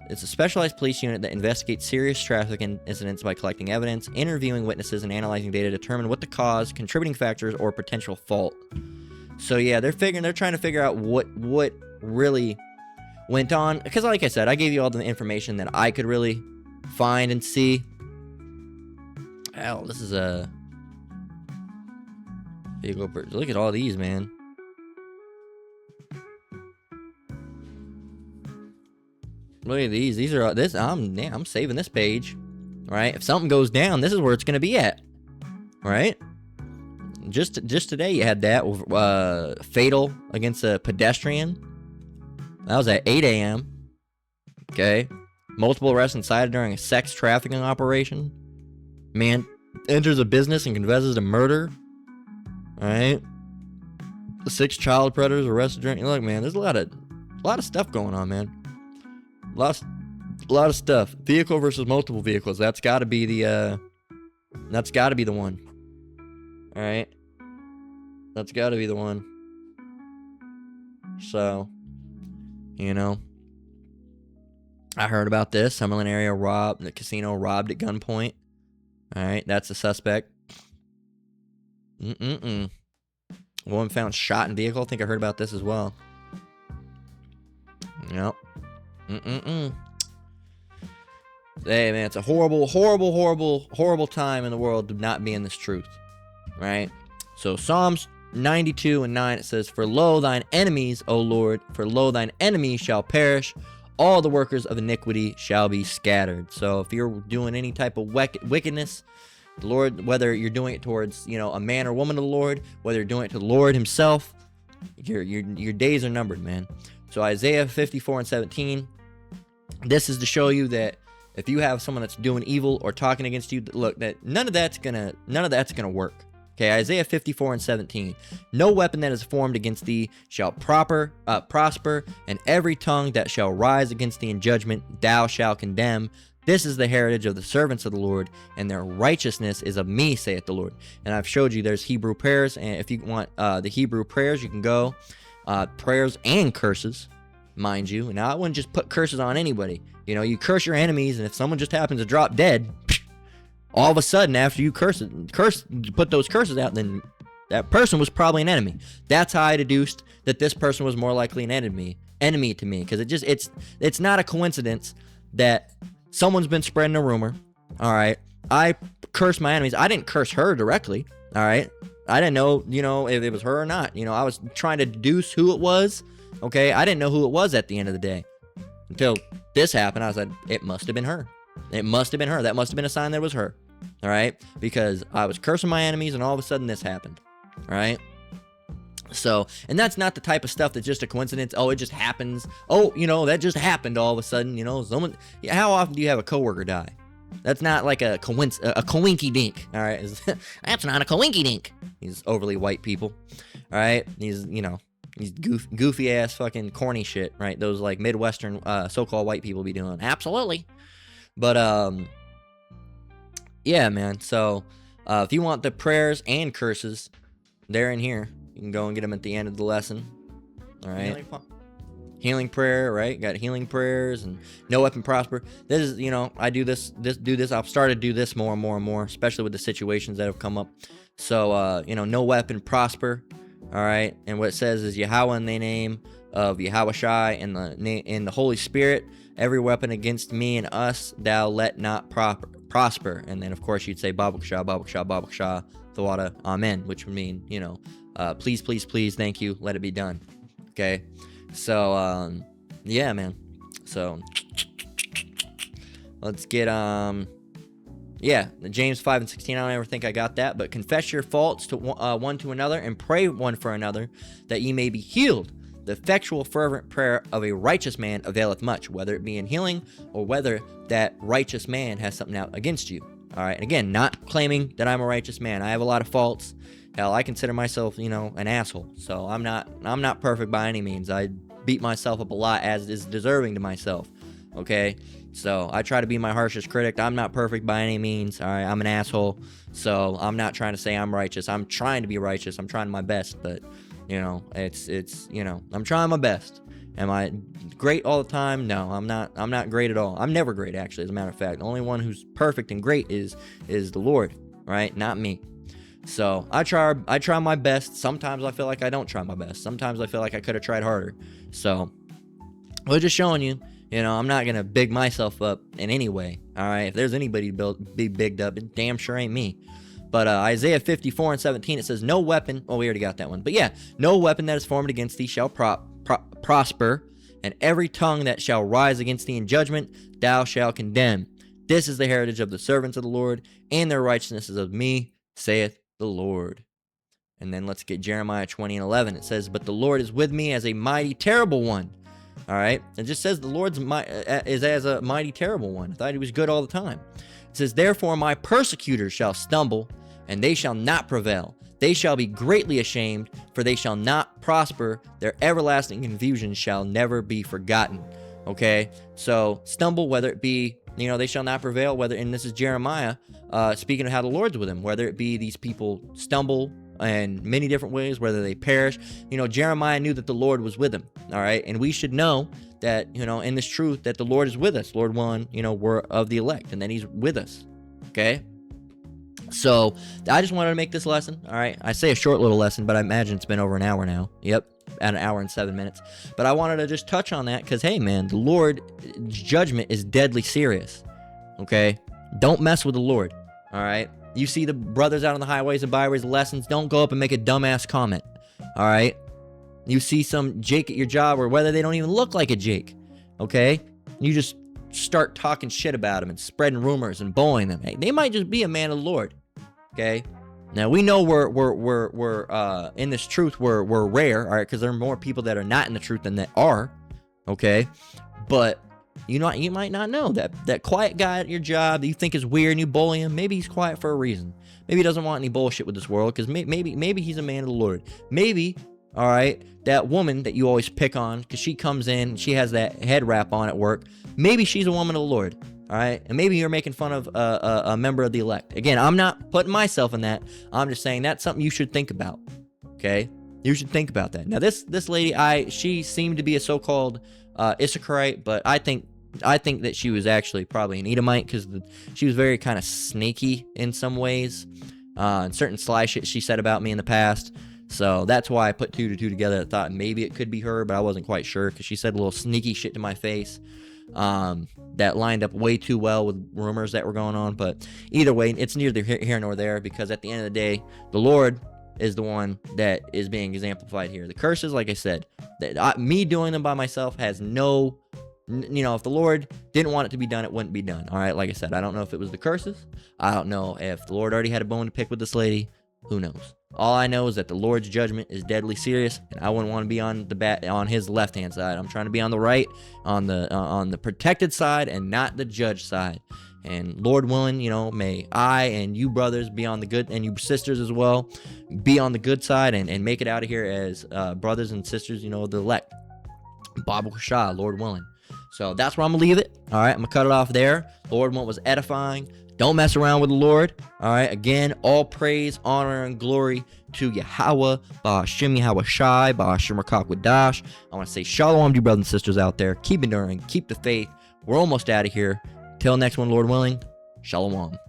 It's a specialized police unit that investigates serious traffic incidents by collecting evidence, interviewing witnesses, and analyzing data to determine what the cause, contributing factors, or potential fault. So yeah, they're trying to figure out what really went on. Because like I said, I gave you all the information that I could really find and see. Hell, this is a vehicle. Look at all these, man. Look at these. These are this. I'm saving this page. All right. If something goes down, this is where it's gonna be at. All right. Just today, you had that fatal against a pedestrian. That was at 8 a.m. Okay. Multiple arrests incited during a sex trafficking operation. Man enters a business and confesses to murder. All right. 6 child predators arrested during. Look, man. There's a lot of stuff going on, man. A lot of stuff. Vehicle versus multiple vehicles. That's got to be the one. All right. That's got to be the one. So, I heard about this. Summerlin area robbed. The casino robbed at gunpoint. All right. That's the suspect. Woman found shot in vehicle. I think I heard about this as well. Yep. Hey, man, it's a horrible time in the world to not be in this truth, right? So Psalms 92 and 9, it says, "For lo, thine enemies, O Lord, for lo, thine enemies shall perish. All the workers of iniquity shall be scattered." So if you're doing any type of wickedness, the Lord, whether you're doing it towards, a man or woman of the Lord, whether you're doing it to the Lord himself, your days are numbered, man. So Isaiah 54 and 17, this is to show you that if you have someone that's doing evil or talking against you, look, that none of that's gonna work. Okay, Isaiah 54 and 17. "No weapon that is formed against thee shall prosper, and every tongue that shall rise against thee in judgment thou shalt condemn. This is the heritage of the servants of the Lord, and their righteousness is of me, saith the Lord." And I've showed you there's Hebrew prayers, and if you want the Hebrew prayers, you can go. Prayers and curses, mind you. Now, I wouldn't just put curses on anybody. You curse your enemies, and if someone just happens to drop dead, all of a sudden, after you put those curses out, then that person was probably an enemy. That's how I deduced that this person was more likely an enemy to me, because it's not a coincidence that someone's been spreading a rumor. All right, I curse my enemies. I didn't curse her directly. All right. I didn't know, if it was her or not. I was trying to deduce who it was. Okay, I didn't know who it was at the end of the day. Until this happened, I was like, it must have been her. It must have been her. That must have been a sign that it was her. All right? Because I was cursing my enemies, and all of a sudden this happened. All right? So, and that's not the type of stuff that's just a coincidence. Oh, it just happens. Oh, that just happened all of a sudden. Someone. How often do you have a coworker die? That's not like a coinky dink. All right? That's not a coinky dink. These overly white people. All right? These goofy ass fucking corny shit, right? Those like Midwestern so-called white people be doing. Absolutely. But yeah, man. So If you want the prayers and curses, they're in here. You can go and get them at the end of the lesson. All right. Healing prayer, right? Got healing prayers and no weapon prosper. This is, I do this. I've started to do this more and more and more, especially with the situations that have come up. So, no weapon prosper. All right. And what it says is Yahweh in the name of Yahweh Shai and in the Holy Spirit, every weapon against me and us, thou let not prosper. And then, of course, you'd say Baruch Shah, Baruch Shah, Baruch Shah, Thawada, Amen, which would mean, please, please, please, thank you, let it be done. Okay. So, yeah, man. So, let's get, James 5:16, I don't ever think I got that, but confess your faults to one to another and pray one for another that ye may be healed. The effectual fervent prayer of a righteous man availeth much, whether it be in healing or whether that righteous man has something out against you. All right, and again, not claiming that I'm a righteous man. I have a lot of faults. Hell, I consider myself, an asshole. So I'm not perfect by any means. I beat myself up a lot, as is deserving to myself. Okay, so I try to be my harshest critic. I'm not perfect by any means. All right, I'm an asshole. So I'm not trying to say I'm righteous. I'm trying to be righteous. I'm trying my best, but it's I'm trying my best. Am I great all the time? No, I'm not. I'm not great at all. I'm never great, actually. As a matter of fact, the only one who's perfect and great is the Lord, right? Not me. So I try my best. Sometimes I feel like I don't try my best. Sometimes I feel like I could have tried harder. So we're just showing you, I'm not gonna big myself up in any way. All right, if there's anybody to be bigged up, it damn sure ain't me. But Isaiah 54:17, it says, no weapon. Oh, we already got that one. But yeah, no weapon that is formed against thee shall prosper, and every tongue that shall rise against thee in judgment, thou shalt condemn. This is the heritage of the servants of the Lord, and their righteousness is of me, saith the Lord. And then let's get Jeremiah 20:11. It says, but the Lord is with me as a mighty terrible one. All right, it just says the Lord's is as a mighty terrible one. I thought he was good all the time. It says, therefore my persecutors shall stumble, and they shall not prevail. They shall be greatly ashamed, for they shall not prosper. Their everlasting confusion shall never be forgotten. Okay, so stumble, whether it be, they shall not prevail, and this is Jeremiah speaking of how the Lord's with him, whether it be these people stumble in many different ways, whether they perish. Jeremiah knew that the Lord was with him, all right? And we should know that, in this truth, that the Lord is with us. Lord willing, we're of the elect, and then he's with us, okay? So I just wanted to make this lesson, all right? I say a short little lesson, but I imagine it's been over an hour now. Yep, at an hour and 7 minutes. But I wanted to just touch on that because, hey, man, the Lord's judgment is deadly serious, okay? Don't mess with the Lord, all right? You see the brothers out on the highways and byways, lessons, don't go up and make a dumbass comment, all right? You see some Jake at your job, or whether they don't even look like a Jake, okay? You just start talking shit about them and spreading rumors and bullying them. Hey, they might just be a man of the Lord, okay? Now, we know we're in this truth, we're rare, all right? Because there are more people that are not in the truth than that are, okay? But you might not know that quiet guy at your job that you think is weird and you bully him. Maybe he's quiet for a reason. Maybe he doesn't want any bullshit with this world, because maybe he's a man of the Lord. Maybe, all right, that woman that you always pick on because she comes in and she has that head wrap on at work, maybe she's a woman of the Lord, all right? And maybe you're making fun of a member of the elect. Again, I'm not putting myself in that. I'm just saying that's something you should think about, okay? You should think about that. Now, this lady, she seemed to be a so-called Issacharite, but I think that she was actually probably an Edomite, because she was very kind of snaky in some ways, and certain sly shit she said about me in the past. So that's why I put two to two together. I thought maybe it could be her, but I wasn't quite sure, because she said a little sneaky shit to my face that lined up way too well with rumors that were going on. But either way, it's neither here nor there, because at the end of the day, the Lord is the one that is being exemplified here. The curses, like I said, me doing them by myself has no, if the Lord didn't want it to be done, it wouldn't be done. All right, like I said, I don't know if it was the curses. I don't know if the Lord already had a bone to pick with this lady. Who knows? All I know is that the Lord's judgment is deadly serious, and I wouldn't want to be on his left-hand side. I'm trying to be on the right, on the protected side, and not the judge side. And Lord willing, may I and you brothers be on the good, and you sisters as well, be on the good side and make it out of here as brothers and sisters, the elect. Baruch Shah, Lord willing. So that's where I'm going to leave it. All right, I'm going to cut it off there. Lord, what was edifying. Don't mess around with the Lord. All right. Again, all praise, honor, and glory to Yahweh, Ba'ashem Yahweh Shai, Ba'ashem Rakakwadash. I want to say shalom to you brothers and sisters out there. Keep enduring, keep the faith. We're almost out of here. Till next one, Lord willing. Shalom.